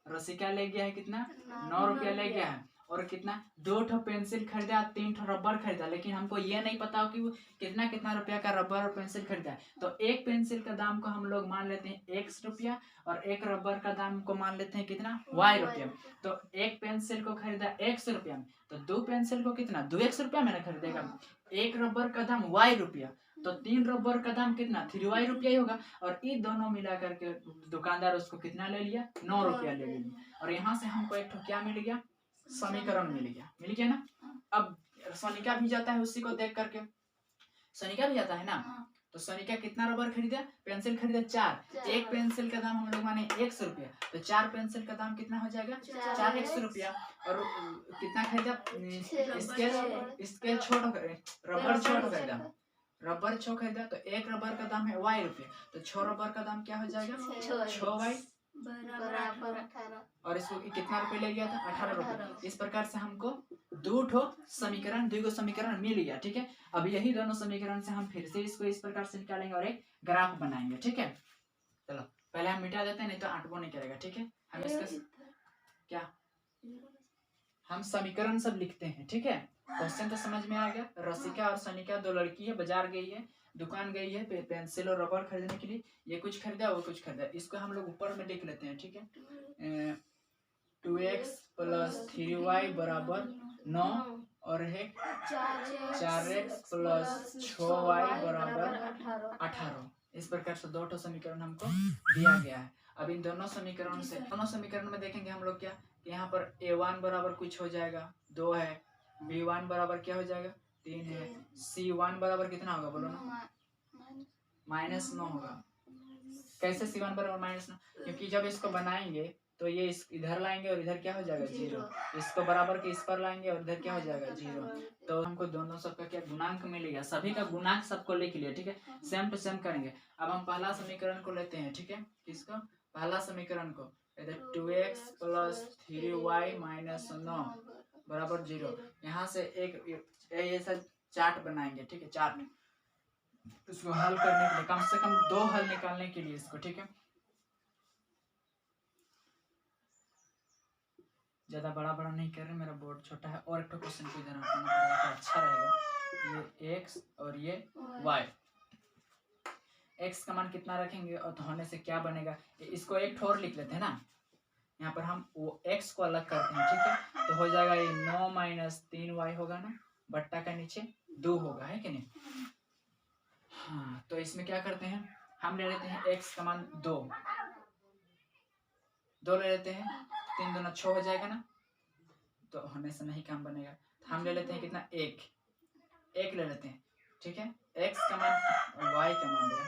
रसिका ले गया है कितना, 9 रुपया ले गया है। और कितना, 2 पेंसिल खरीदा, 3 रबर खरीदा, लेकिन हमको ये नहीं पता कि वो कितना रुपया का रबर और पेंसिल खरीदा है। तो एक पेंसिल का दाम को हम लोग मान लेते हैं 1 रुपया, और एक रबर का दाम को मान लेते हैं कितना, y रुपया। तो एक पेंसिल को खरीदा 100 रुपया में, तो 2 पेंसिल को कितना, 200 रुपया में खरीदेगा। एक रबर का दाम y रुपया, तो 3 रबर का दाम कितना, 3y रुपया ही होगा। और ये दोनों मिला करके दुकानदार उसको कितना ले लिया, 9 रुपया ले लिया। और यहाँ से हमको एक क्या मिल गया, समीकरण मिल गया ना। अब सनिका भी जाता है उसी को देख करके, सनिका भी जाता है ना। तो सनिका कितना रबर खरीदा, पेंसिल खरीदा 4, एक पेंसिल का दाम हम लोग माने 100 रुपया, तो 4 पेंसिल का दाम कितना हो जाएगा, 4 100 रुपया। और कितना खरीदा, स्केल छोटा, रबर छोटा खरीदा, रबर 6 खरीदा, तो एक रबर का दाम है y रुपये, तो 6 रबर का दाम क्या हो जाएगा, 6y बराबर 18। और इसको कितना रुपए ले गया था, 18 रुपए। इस प्रकार से हमको 2 समीकरण मिल गया, ठीक है। अब यही दोनों समीकरण से हम फिर से इसको इस प्रकार से निकालेंगे और एक ग्राफ बनाएंगे, ठीक है। चलो पहले हम मिटा देते हैं, नहीं तो आंटबो नहीं करेगा, ठीक है। हम इसका क्या, हम समीकरण सब लिखते हैं, ठीक है। क्वेश्चन तो समझ में आ गया। रसिका और सनिका 2 लड़की है, बाजार गई है, दुकान गई है पेंसिल और रबर खरीदने के लिए, ये कुछ खरीदा वो कुछ खरीदा। इसको हम लोग ऊपर में लिख लेते हैं, ठीक है। 2x + 3y बराबर 9, और है 4x + 6y बराबर 18। इस प्रकार से 2 समीकरण हमको दिया गया है। अब इन दोनों समीकरण में देखेंगे हम लोग क्या, कि यहाँ पर a1 बराबर कुछ हो जाएगा 2 है, b1 बराबर क्या हो जाएगा 3 है, c1 बराबर कितना होगा बोलो ना, -9 होगा। कैसे c1 बराबर -9, क्योंकि जब इसको बनाएंगे तो ये इधर लाएंगे और इधर क्या हो जाएगा 0, इसको बराबर के इस पर लाएंगे और इधर क्या हो जाएगा 0। तो हमको दोनों सबका क्या गुणांक मिलेगा, सभी का गुणांक सबको लिख लिया, ठीक है। सेम टू सेम करेंगे। अब हम पहला समीकरण को लेते हैं, ठीक है। किसको, पहला समीकरण को, इधर 2x + 3y - 9 बराबर 0। यहाँ से एक ये सब चार्ट बनाएंगे, ठीक है, चार्ट इसको हल करने के लिए, कम से कम 2 हल निकालने के लिए इसको, ठीक है। ज्यादा बड़ा बड़ा नहीं कर रहे, मेरा बोर्ड छोटा है। और एक तो क्वेश्चन को इधर हटाना पड़ेगा तो अच्छा रहेगा। ये x और ये y, x का मान कितना रखेंगे और तो होने से क्या बनेगा, इसको एक ठोर लिख लेते हैं ना। यहाँ पर हम वो x को अलग करते हैं, ठीक है। तो हो जाएगा ये 9 माइनस 3y होगा ना, बट्टा का नीचे 2 होगा, है कि नहीं। हाँ, तो इसमें क्या करते हैं, हम ले लेते हैं x का मान 2 ले लेते हैं, 3 दूना 6 हो जाएगा ना, तो होने से नहीं काम बनेगा। तो हम ले लेते हैं कितना, 1 ले लेते हैं, ठीक है। x का मान y का मान देगा,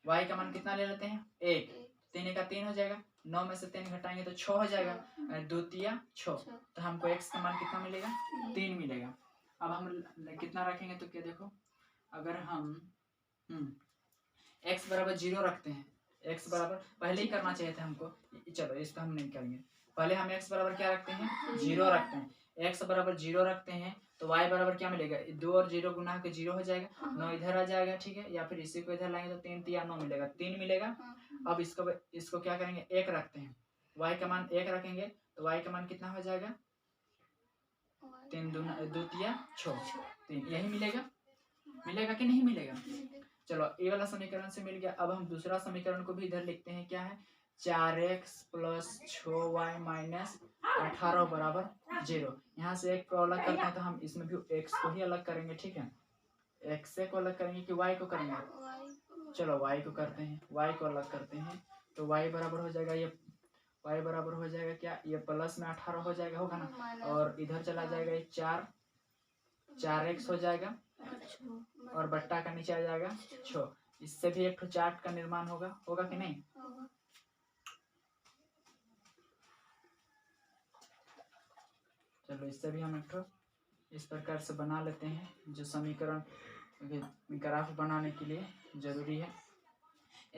y का मान कितना ले लेते हैं 1, 3 का 3 हो जाएगा, 9 में से 3 घटाएंगे तो 6 हो जाएगा, 2 तिया 6, तो हमको x का मान कितना मिलेगा, 3 मिलेगा। अब हम कितना रखेंगे तो क्या देखो, अगर हम x बराबर 0 रखते हैं, x बराबर पहले ही करना चाहिए था हमको, चलो इसको हम नहीं करेंगे, पहले हम x बराबर क्या रखते हैं, 0 रखते हैं। x बराबर 0 रखते हैं तो y बराबर क्या मिलेगा, 2 और 0 गुना के 0 हो जाएगा, 9 इधर आ जाएगा, ठीक है। या फिर इसी को इधर लाएंगे तो 3 तिया 9 मिलेगा, 3 मिलेगा। अब इसको क्या करेंगे, 1 रखते हैं, y का मान 1 रखेंगे तो y का मान कितना हो जाएगा, 3 दूना 2 तिया 6, 3, यही मिलेगा कि नहीं मिलेगा। चलो ये वाला समीकरण से मिल गया। अब हम दूसरा समीकरण को भी इधर लिखते हैं, क्या है, 4x प्लस 6y माइनस 18 बराबर 0। यहाँ से एक को अलग करते हैं तो हम इसमें भी x को ही अलग करेंगे, ठीक है। x को अलग करेंगे कि y को करेंगे, चलो y को करते हैं, y को अलग करते हैं तो y बराबर हो जाएगा, ये y बराबर हो जाएगा क्या, ये प्लस में 18 हो जाएगा, होगा ना, और इधर चला जाएगा ये 4x हो जाएगा और बट्टा का नीचे आ जाएगा 6। इससे भी एक चार्ट का निर्माण होगा कि नहीं। चलो इससे भी हम एक इस प्रकार से बना लेते हैं, जो समीकरण ग्राफ बनाने के लिए जरूरी है।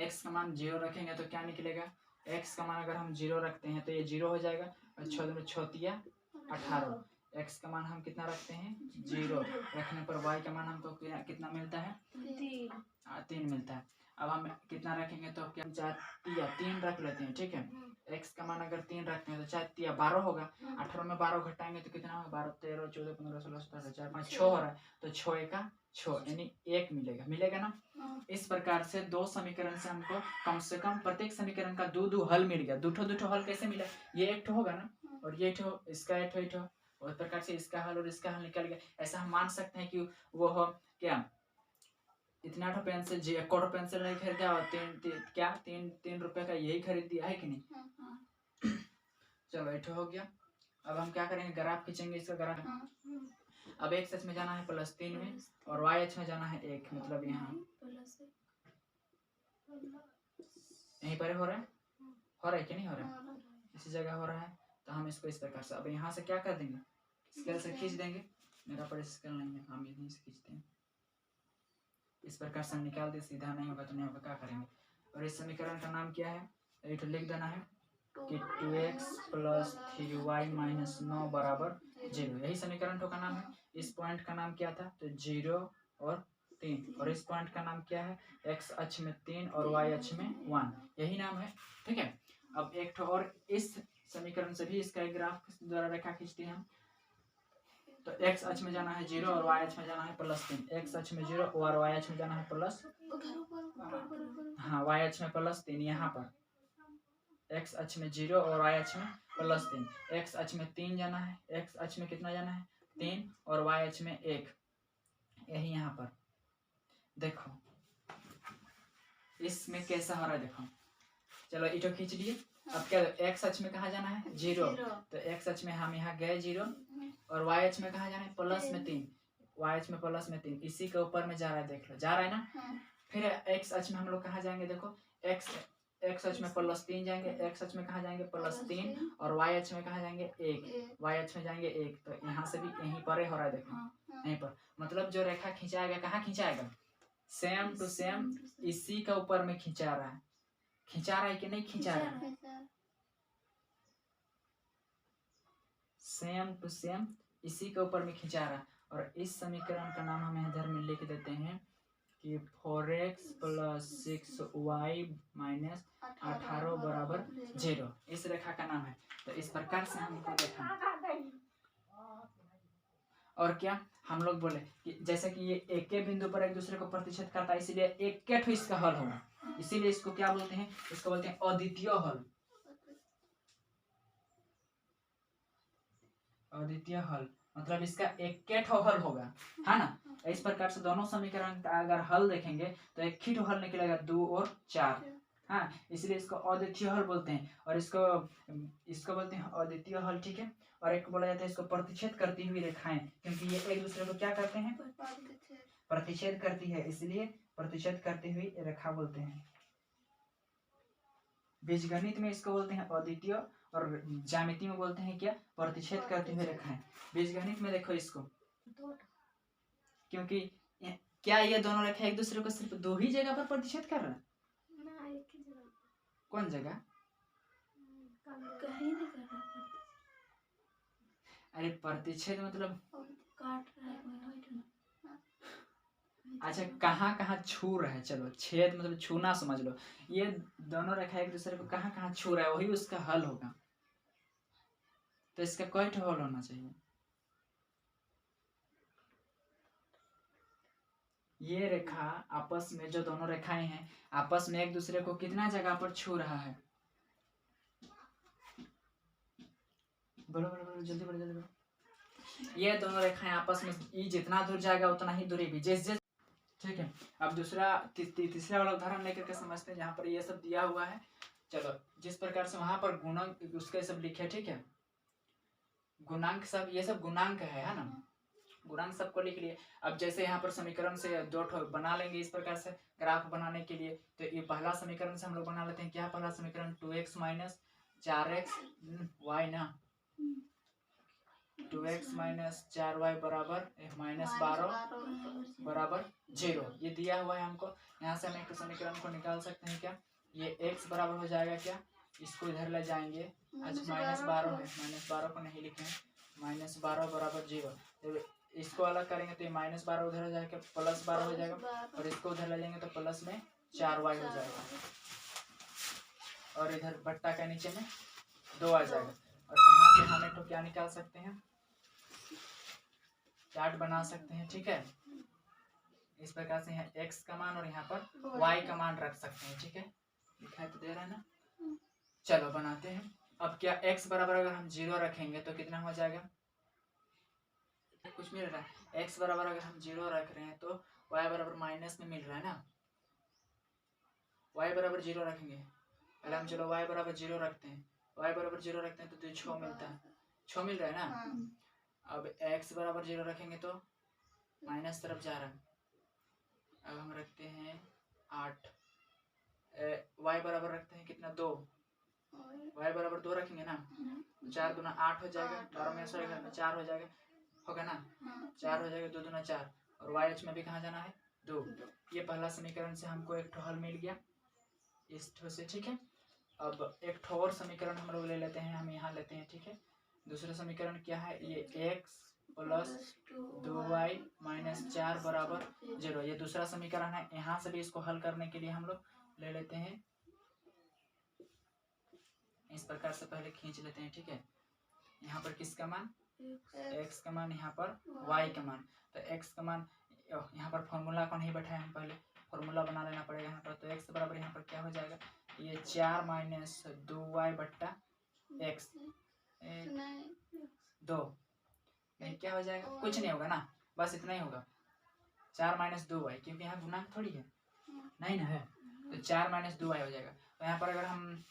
x का मान 0 रखेंगे तो क्या निकलेगा, x का मान अगर हम 0 रखते हैं तो ये 0 हो जाएगा, और 6 दूनी 6 तिया 18। x का मान हम कितना रखते हैं, 0 रखने पर y का मान हमको कितना मिलता है, 3 मिलता है। अब हम कितना रखेंगे तो क्या, 4 तिया 3 रख लेते हैं, ठीक है। x का मान अगर 3 रखते हैं तो 4 तिया 12 होगा, 18 में 12 घटाएंगे तो कितना होगा, 12 13 14 15 16 17 4 5 6 हो रहा है, तो 6 का 6 यानी 1 मिलेगा ना। इस प्रकार से 2 समीकरण से हमको कम से कम प्रत्येक समीकरण का 2 हल मिल गया। 2 हल कैसे मिला, ये एक होगा ना, और ये इसका एक और प्रकार से इसका हल और इसका हल निकल गया। ऐसा हम मान सकते हैं कि वो हो क्या, इतना पेंसिल पेंसिल नहीं खरीदा और 3 रुपए का यही खरीद दिया, है कि नहीं। चलो ऐठो हो गया। अब हम क्या करेंगे, ग्राफ खींचेंगे इसका ग्राफ। अब x अक्ष में जाना है +3 में और y अक्ष में जाना है 1, मतलब यहाँ यहीं पर हो रहा है कि नहीं हो रहा है, इसी जगह हो रहा है। तो हम इसको इस प्रकार से, अब यहाँ से क्या कर देंगे, स्केल से खींच देंगे, मेरा पर स्केल नहीं है, हम यहीं से खींचते हैं। इस प्रकार से हम निकाल दे, सीधा नहीं होगा तो नहीं होगा, क्या करेंगे। और इस समीकरण का नाम क्या है, ये तो लिख देना है कि 2x + 3y - 9 बराबर 0। यही समीकरण का नाम है। इस पॉइंट का नाम क्या था, तो 0 और 3, और इस पॉइंट का नाम क्या है, x अक्ष में 3 और y अक्ष में 1, यही नाम है, ठीक है। अब एक और इस समीकरण से भी इसका एक ग्राफ द्वारा रेखा खींचते हैं हम। तो x अक्ष में जाना है 0 और y अक्ष में जाना है +3, x अक्ष में 0 और y अक्ष में जाना है प्लस, हाँ y अक्ष में +3, यहाँ पर x अक्ष में 0 और y अक्ष में +3, x अक्ष में 3 जाना है, x अक्ष में कितना जाना है 3 और y अक्ष में 1, यही यहाँ पर देखो इसमें कैसा हो रहा है, देखो। चलो इटो खींच लिए। अब क्या, x अक्ष में कहाँ जाना है 0, तो x अक्ष में हम यहाँ गए 0 और y अक्ष में कहाँ जाना है +3, y अक्ष में +3, इसी के ऊपर में जा रहा है, देख लो जा रहा है ना। फिर x अक्ष में हम लोग कहाँ जाएंगे, देखो x अक्ष में +3 जाएंगे, x अक्ष में कहाँ जाएंगे +3 और y अक्ष में कहाँ जाएंगे 1, y अक्ष में जाएंगे 1, तो यहाँ से भी यहीं पर हो रहा है, देखो यहीं पर। मतलब जो रेखा खिंचाएगा कहाँ खिंचाएगा, सेम टू सेम इसी के ऊपर में खिंचा रहा है कि नहीं खिंचा रहा है, सेम टू सेम इसी के ऊपर में खिंचा रहा। और इस समीकरण का नाम हम इधर में लिख देते हैं कि 4x + 6y - 18 बराबर 0। इस रेखा का नाम है। तो इस प्रकार से हमको देखा। और क्या हम लोग बोले कि जैसे कि ये एक के बिंदु पर एक दूसरे को प्रतिच्छेद करता है, इसीलिए एक के ठो इसका हल होगा। इसीलिए इसको क्या बोलते हैं? इसको बोलते हैं अद्वितीय हल। अद्वितीय हल मतलब इसका एक के ठो हल होगा, है ना। इस प्रकार से दोनों समीकरण का अगर हल देखेंगे तो एक ही ठो हल निकलेगा, 2 और 4। हाँ, इसलिए इसको अद्वितीय हल बोलते हैं। और इसको बोलते हैं अद्वितीय हल, ठीक है। और एक बोला जाता है इसको प्रतिच्छेद करती हुई रेखाएं, क्योंकि ये एक दूसरे को क्या करते हैं? प्रतिच्छेद करती है, इसलिए प्रतिच्छेद करती हुई रेखा बोलते हैं। बीजगणित में इसको बोलते हैं अद्वितीय, और ज्यामिति में बोलते हैं क्या? प्रतिच्छेद करती हुई रेखाएं। बीजगणित में देखो इसको, क्योंकि क्या ये दोनों रेखा एक दूसरे को सिर्फ 2 ही जगह पर प्रतिच्छेद कर रहा है? कौन जगह? अरे प्रतिच्छेद मतलब अच्छा, कहाँ कहाँ छू रहा है। चलो, छेद मतलब छूना समझ लो। ये दोनों रेखा एक दूसरे को कहाँ कहाँ छू रहा है, वही उसका हल होगा। तो इसका कोई ठो हल होना चाहिए। ये रेखा आपस में, जो दोनों रेखाएं हैं आपस में एक दूसरे को कितना जगह पर छू रहा है? बोलो बोलो बोलो, जल्दी बोलो जल्दी बोलो। ये दोनों रेखाएं आपस में ई जितना दूर जाएगा उतना ही दूरी भी, जैसे, ठीक है। अब दूसरा तीसरा वाला उदाहरण लेकर के समझते हैं, जहाँ पर ये सब दिया हुआ है। चलो, जिस प्रकार से वहां पर गुणक उसके सब लिखे, ठीक है। गुणांक सब, ये सब गुणांक है ना। गुणांक सबको लिख लिए। अब जैसे यहाँ पर समीकरण से 2 ठो बना लेंगे इस प्रकार से ग्राफ बनाने के लिए। तो ये पहला समीकरण से हम लोग बना लेते हैं। क्या पहला समीकरण? 2x - 4x y ना, 2x - 4y बराबर -12 बराबर 0। ये दिया हुआ है हमको। यहाँ से हम एक समीकरण को निकाल सकते हैं। क्या ये x बराबर हो जाएगा? क्या इसको इधर ले जाएंगे? अच्छा, -12 है, -12 को नहीं लिखे, -12 बराबर 0। तो इसको अलग करेंगे तो ये -12 उधर हो जाएगा, +12 हो जाएगा। और इसको उधर ले जाएंगे तो प्लस में 4y हो जाएगा। और इधर बट्टा के नीचे में 2 आ जाएगा। और यहाँ से हम एक तो क्या निकाल सकते हैं? चार्ट बना सकते हैं, ठीक है। इस प्रकार से यहाँ x का मान और यहाँ पर y का मान रख सकते हैं, ठीक है। दिखाई तो दे रहा है ना। चलो बनाते हैं। अब क्या x बराबर अगर हम 0 रखेंगे तो कितना हो जाएगा? कुछ मिल रहा है। x बराबर अगर हम 0 रख रहे हैं तो y बराबर माइनस में मिल रहा है ना। y बराबर 0 रखेंगे, पहले हम चलो y बराबर 0 रखते हैं। y बराबर 0 रखते हैं तो 6 मिलता है, 6 मिल रहा है ना। अब x बराबर 0 रखेंगे तो माइनस तरफ जा रहा है। अब हम रखते हैं 8। y बराबर रखते हैं कितना? 2। y बराबर 2 रखेंगे ना, 4 दूना 8 हो जाएगा, 12 में 4 हो जाएगा, होगा ना। 4 हो जाएगा, 2 दूना 4। और y अक्ष में भी कहाँ जाना है? 2। ये पहला समीकरण से हमको एक ठो हल मिल गया इस ठो से, ठीक है। अब एक ठो और समीकरण हम लोग ले लेते हैं, हम यहाँ लेते हैं, ठीक है। दूसरा समीकरण क्या है? ये x + 2y - 4 बराबर 0। ये दूसरा समीकरण है। यहाँ से भी इसको हल करने के लिए हम लोग ले लेते हैं इस प्रकार से, पहले खींच लेते हैं, ठीक है। यहाँ पर किसका मान? x का मान, यहाँ पर y का मान। तो x का मान, यहाँ पर फॉर्मूला को नहीं बैठाए, हम पहले फॉर्मूला बना लेना पड़ेगा यहाँ पर। तो x बराबर यहाँ पर क्या हो जाएगा? ये 4 - 2y बट्टा x 2। नहीं, क्या हो जाएगा? कुछ नहीं होगा ना, बस इतना ही होगा। 4 - 2y, क्योंकि यहाँ गुणांक थोड़ी है, नहीं ना है। तो 4 - 2y हो जाएगा। तो यहाँ पर अगर हम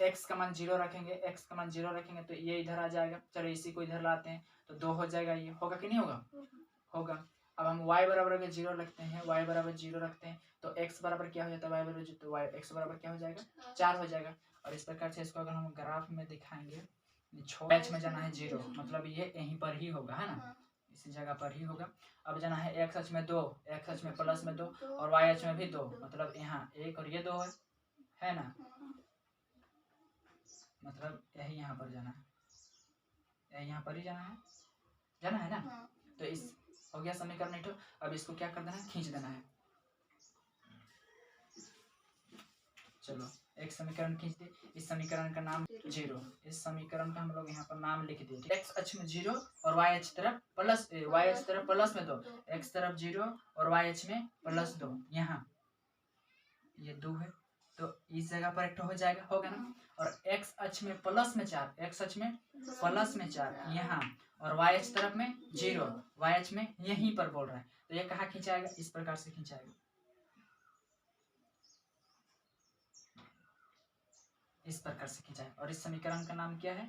x का मान 0 रखेंगे, x का मान 0 रखेंगे तो ये इधर आ जाएगा। चलो इसी को इधर लाते हैं तो 2 हो जाएगा। ये होगा कि नहीं होगा? होगा। अब हम y बराबर अगर 0 रखते हैं, y बराबर 0 रखते हैं तो x बराबर क्या हो जाता है? y बराबर तो x बराबर क्या हो जाएगा? 4 हो जाएगा। और इस प्रकार से इसको अगर हम ग्राफ में दिखाएंगे, h में जाना है 0, मतलब ये यहीं पर ही होगा, है ना, इसी जगह पर ही होगा। अब जाना है x अक्ष में 2, x अक्ष में प्लस में 2 और y अक्ष में भी 2, मतलब यहाँ 1 और ये 2 है ना, मतलब यही यहाँ पर जाना है, यही यहाँ पर ही जाना है। जाना है ना। हाँ। तो इस हो गया समीकरण 8। अब इसको क्या कर देना है, खींच देना है। चलो एक समीकरण खींच दे। इस समीकरण का नाम 0। इस समीकरण का हम लोग यहाँ पर नाम लिख दिए। एक्स अक्ष में 0 और वाई अक्ष तरफ प्लस, वाई अक्ष तरफ प्लस में 2, एक्स तरफ 0 और वाई अक्ष में +2। यहाँ ये 2 है तो इस जगह पर एक हो जाएगा, होगा ना। और एक्स अक्ष में प्लस में 4, एक्स अक्ष में प्लस में 4 यहाँ, और वाई अक्ष तरफ में 0, वाई अक्ष में यहीं पर बोल रहा है। तो ये कहाँ खिंचाएगा, इस प्रकार से खिंचाएगा, इस प्रकार से खिंचाएगा। और इस समीकरण का नाम क्या है,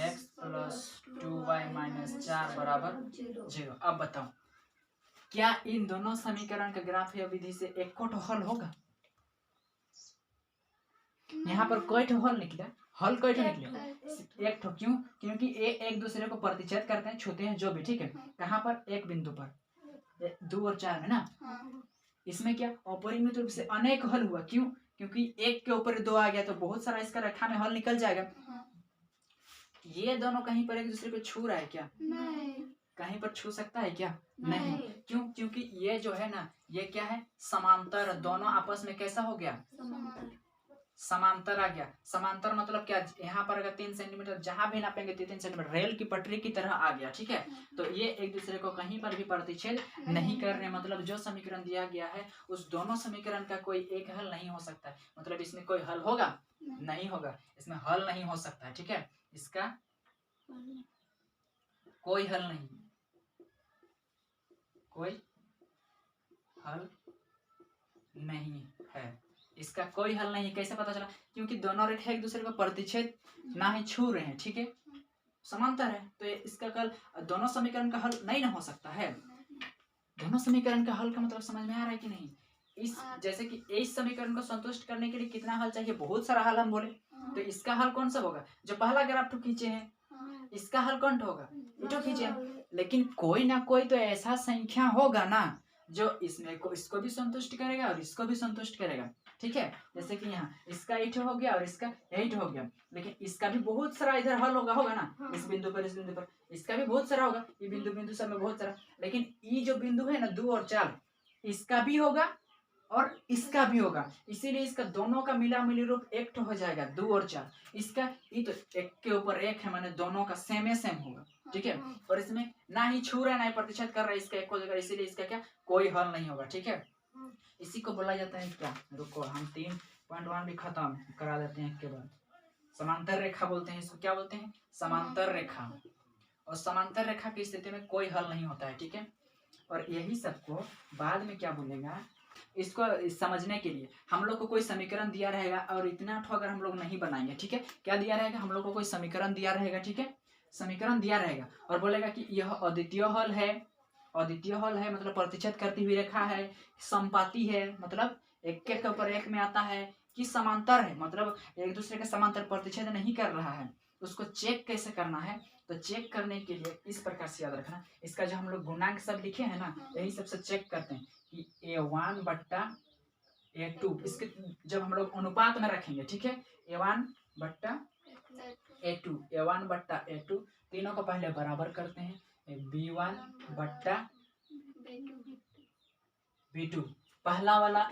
x + 2y - 4 = 0। अब बताओ क्या इन दोनों समीकरण का ग्राफ या विधि से एक को हल होगा। यहाँ पर कोई ठो हल निकला, हल कोई ठो निकले, एक ठो। क्यों, क्योंकि ये एक दूसरे को प्रतिच्छेद करते हैं, छूते हैं जो भी, ठीक है। कहाँ पर, एक बिंदु पर, 2 और 4 में ना। इसमें क्या अपरिमित रूप से अनेक हल हुआ। क्यों, क्योंकि एक के ऊपर 2 आ गया तो बहुत सारा इसका रेखा में हल निकल जाएगा। ये दोनों कहीं पर एक दूसरे को छू रहा है क्या, नहीं। कहीं पर छू सकता है क्या, नहीं। क्यों, क्योंकि ये जो है ना, ये क्या है, समांतर, दोनों आपस में कैसा हो गया, समांतर आ गया। समांतर मतलब क्या, यहाँ पर अगर 3 सेंटीमीटर जहां भी नापेंगे 3 सेंटीमीटर, रेल की पटरी की तरह आ गया, ठीक है। तो ये एक दूसरे को कहीं पर भी प्रतिच्छेद नहीं कर रहे। मतलब जो समीकरण दिया गया है उस दोनों समीकरण का कोई एक हल नहीं हो सकता है। मतलब इसमें कोई हल होगा, नहीं होगा, इसमें हल नहीं हो सकता है, ठीक है। इसका कोई हल नहीं, कोई हल नहीं है, इसका कोई हल नहीं। कैसे पता चला, क्योंकि दोनों रेखा एक दूसरे को प्रतिच्छेद ना ही छू रहे हैं, ठीक है, समांतर है। तो इसका कल दोनों समीकरण का हल नहीं ना हो सकता है। दोनों समीकरण का हल का मतलब समझ में आ रहा है कि नहीं। इस जैसे कि इस समीकरण को संतुष्ट करने के लिए कितना हल चाहिए, बहुत सारा हल हम बोले। तो इसका हल कौन सा होगा, जो पहला ग्राफ खींचे हैं, इसका हल कौन होगा, इटो खींचे। लेकिन कोई ना कोई तो ऐसा संख्या होगा ना जो इसमें को इसको भी संतुष्ट करेगा और इसको भी संतुष्ट करेगा, ठीक है। जैसे कि यहाँ इसका 8 हो गया और इसका 8 हो गया, लेकिन इसका भी बहुत सारा इधर हल होगा ना, इस बिंदु पर, इस बिंदु पर, इसका भी बहुत सारा होगा, ये बिंदु बिंदु सब में बहुत सारा। लेकिन ये जो बिंदु है ना 2 और 4, इसका भी होगा और इसका भी होगा, इसीलिए इसका दोनों का मिला मिली रूप एक हो जाएगा, 2 और 4। इसका ये तो एक के ऊपर एक है, माने दोनों का सेम होगा, ठीक है। और इसमें ना ही छू रहा है ना ही प्रतिशत कर रहा है, इसका एक हो जाएगा, इसीलिए इसका क्या कोई हल नहीं होगा, ठीक है। इसी को बोला जाता है क्या, रुको हम 3.1 भी खत्म करा देते हैं। के बाद समांतर रेखा बोलते हैं इसको, क्या बोलते हैं, समांतर रेखा। और समांतर रेखा की स्थिति में कोई हल नहीं होता है, ठीक है। और यही सबको बाद में क्या बोलेगा, इसको समझने के लिए हम लोग को कोई समीकरण दिया रहेगा और इतना ठो अगर हम लोग नहीं बनाएंगे, ठीक है। क्या दिया रहेगा, हम लोग को कोई समीकरण दिया रहेगा, ठीक है, समीकरण दिया रहेगा और बोलेगा कि यह अद्वितीय हल है, अद्वितीय हल है मतलब प्रतिच्छेद करती हुई रेखा है, संपाती है मतलब एक के ऊपर एक में आता है, कि समांतर है मतलब एक दूसरे के समांतर प्रतिच्छेद नहीं कर रहा है। उसको चेक कैसे करना है, तो चेक करने के लिए इस प्रकार से याद रखना, इसका जो हम लोग गुणांक सब लिखे हैं ना, यही सबसे चेक करते हैं कि A1 बट्टा A2, इसके जब हम लोग अनुपात में रखेंगे, ठीक है, A1 बट्टा A2, A1 बट्टा A2, तीनों को पहले बराबर करते हैं, B1 बट्टा B2, पहला वाला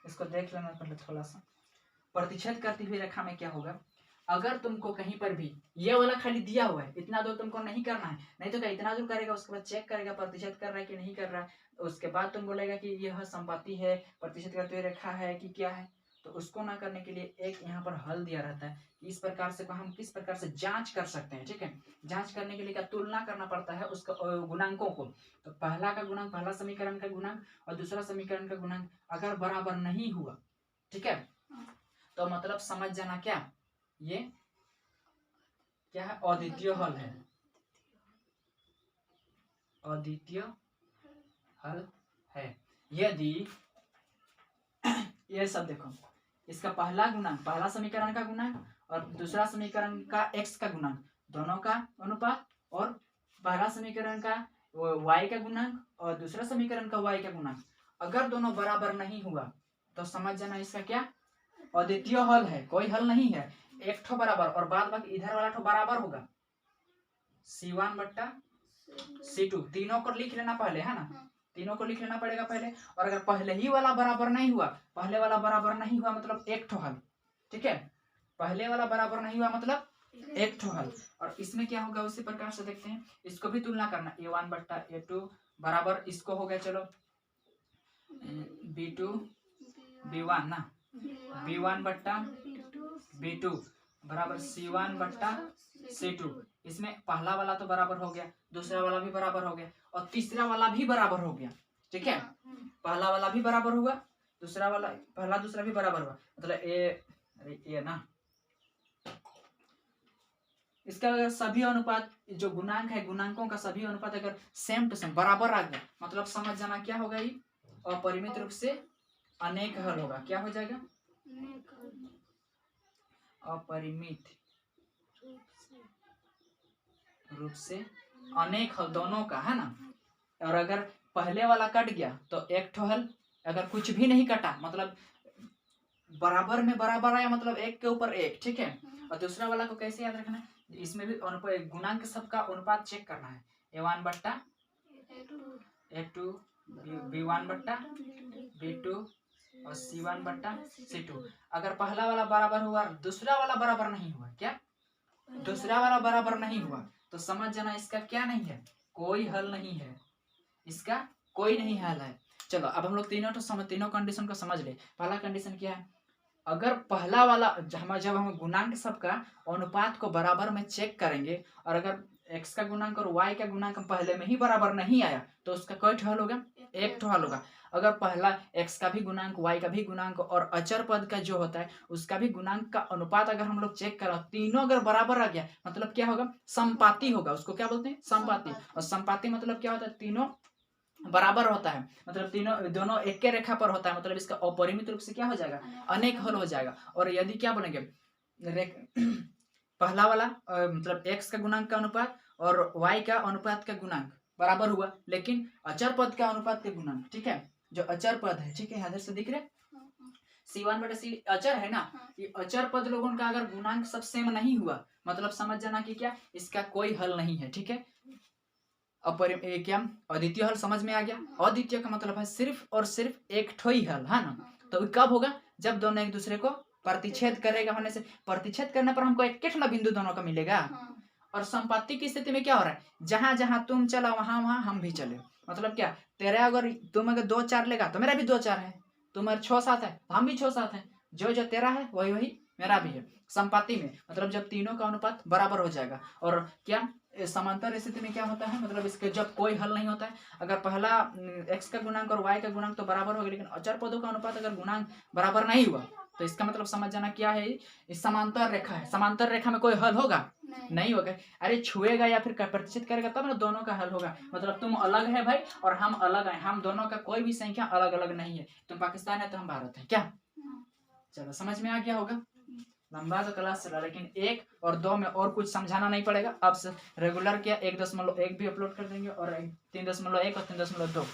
इसको देख लेना पहले थोड़ा सा। प्रतिच्छेद करती हुई रेखा में क्या होगा, अगर तुमको कहीं पर भी ये वाला खाली दिया हुआ है, इतना दूर तुमको नहीं करना है, नहीं तो क्या इतना दूर करेगा, उसके बाद चेक करेगा प्रतिशत कर रहा है कि नहीं कर रहा है, उसके बाद तुम बोलेगा कि यह संपाती है, प्रतिशत करते हुए रेखा है कि क्या है। तो उसको ना करने के लिए एक यहाँ पर हल दिया रहता है, इस प्रकार से हम किस प्रकार से जांच कर सकते हैं, ठीक है। जांच करने के लिए क्या तुलना करना पड़ता है उसका गुणांकों को। तो पहला का गुणांक, पहला समीकरण का गुणांक और दूसरा समीकरण का गुणांक अगर बराबर नहीं हुआ, ठीक है, तो मतलब समझ जाना क्या ये क्या है, अद्वितीय हल है, अद्वितीय हल है। यदि ये सब देखो, इसका पहला गुणांक, पहला समीकरण का गुणांक और दूसरा समीकरण का x का गुणांक, दोनों का अनुपात, और पहला समीकरण का y का गुणांक और दूसरा समीकरण का y का गुणांक अगर दोनों बराबर नहीं हुआ तो समझ जाना इसका क्या अद्वितीय हल है, कोई हल नहीं है। एक ठो बराबर और बाद बाकी इधर वाला ठो बराबर होगा, C1 बट्टा C2, तीनों को लिख लेना पहले, है ना, तीनों को लिख लेना पड़ेगा पहले। और अगर पहले ही वाला बराबर नहीं हुआ, पहले वाला बराबर नहीं हुआ मतलब एक ठो हल, ठीक है, पहले वाला बराबर नहीं हुआ मतलब एक ठो हल। और इसमें क्या होगा उसी प्रकार से देखते हैं, इसको भी तुलना करना, A1 बट्टा A2 बराबर इसको हो गया, चलो B2 B1 ना, B1 बट्टा B2 बराबर C1 बट्टा C2। इसमें पहला वाला तो बराबर हो गया, दूसरा वाला भी बराबर हो गया, और तीसरा वाला भी बराबर हो गया, ठीक है, पहला वाला भी बराबर हुआ, दूसरा वाला, पहला दूसरा भी बराबर हुआ, मतलब ए ना, इसका अगर सभी अनुपात जो गुणांक है, गुणांकों का सभी अनुपात अगर सेम टू सेम बराबर आ गया, मतलब समझ जाना क्या होगा, ये अपरिमित रूप से अनेक हल होगा। क्या हो जाएगा? अपरिमित रूप से अनेक हल दोनों का, है ना। और अगर पहले वाला कट गया तो एक ठो हल, अगर कुछ भी नहीं कटा मतलब बराबर में बराबर आया मतलब एक के ऊपर एक, ठीक है। और दूसरा वाला को कैसे याद रखना है, इसमें भी गुणांक सबका अनुपात चेक करना है, A1 बट्टा A2 B1 बट्टा B2 और C1 बट्टा C2। अगर पहला वाला बराबर हुआ, दूसरा वाला बराबर नहीं हुआ, क्या दूसरा वाला बराबर नहीं हुआ, तो समझ जाना इसका क्या नहीं है, कोई हल नहीं है, इसका कोई नहीं हल है। चलो अब हम लोग तीनों कंडीशन को समझ ले। पहला कंडीशन क्या है, अगर पहला वाला जब हम गुणांक सबका अनुपात को बराबर में चेक करेंगे, और अगर x का गुणांक और y का गुणांक पहले में ही बराबर नहीं आया तो उसका कई ठो हल होगा, एक ठो हल होगा। अगर पहला x का भी गुणांक, y का भी गुणांक और अचर पद का जो होता है उसका भी गुणांक का अनुपात अगर हम लोग चेक करें, तीनों अगर बराबर आ गया मतलब क्या होगा, समपाती होगा, उसको क्या बोलते हैं, समपाती। और समपाती मतलब क्या होता है, तीनों बराबर होता है, मतलब तीनों दोनों एक के रेखा पर होता है, मतलब इसका अपरिमित रूप से क्या हो जाएगा, अनेक हल हो जाएगा। और यदि क्या बोलेंगे, पहला वाला मतलब x का गुणांक का अनुपात और y का अनुपात का गुणांक बराबर हुआ, लेकिन अचर पद का अनुपात के गुणांक, ठीक है, जो अचर पद है, ठीक है, इधर से दिख रहे C1 बटे C अचर है ना, ये अचर पद लोगों का अगर गुणांक सब सेम नहीं हुआ मतलब समझ जाना कि क्या, इसका कोई हल नहीं है, ठीक है। क्या अद्वितीय हल समझ में आ गया। अद्वितीय का मतलब है सिर्फ और सिर्फ एक ठो ही हल, है ना। तो कब होगा, जब दोनों एक दूसरे को प्रतिच्छेद करेगा, होने से प्रतिच्छेद करने पर हमको एक ना बिंदु दोनों का मिलेगा। और संपत्ति की स्थिति में क्या हो रहा है, जहां जहां तुम चला वहां वहां हम भी चले, मतलब क्या, तेरा अगर तुम अगर 2 4 लेगा तो मेरा भी 2 4 है, तुम्हारे 6 7 है तो हम भी 6 7 है, जो जो तेरा है वही वही मेरा भी है। संपत्ति में मतलब जब तीनों का अनुपात बराबर हो जाएगा। और क्या समांतर स्थिति में क्या होता है, मतलब इसके जब कोई हल नहीं होता है, अगर पहला x का गुणांक और y का गुणांक तो बराबर हो गया, लेकिन अचर पदों का अनुपात अगर गुणांक बराबर नहीं हुआ तो इसका मतलब समझ जाना क्या है, इस समांतर रेखा है, समांतर रेखा में कोई हल होगा नहीं होगा। अरे छुएगा या फिर प्रतिच्छेद करेगा तब ना दोनों का हल होगा, मतलब तुम अलग है भाई और हम अलग है, हम दोनों का कोई भी संख्या अलग अलग नहीं है, तुम पाकिस्तान है तो हम भारत है, क्या। चलो समझ में आ गया होगा। लंबा तो क्लास चला, लेकिन 1 और 2 में और कुछ समझाना नहीं पड़ेगा। अब से रेगुलर क्या 1.1 भी अपलोड कर देंगे, और 3.1 और 3.2,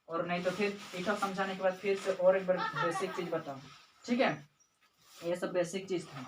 और नहीं तो फिर एक समझाने के बाद फिर से और एक बार बेसिक चीज बताओ, ठीक है। ये सब बेसिक चीज था।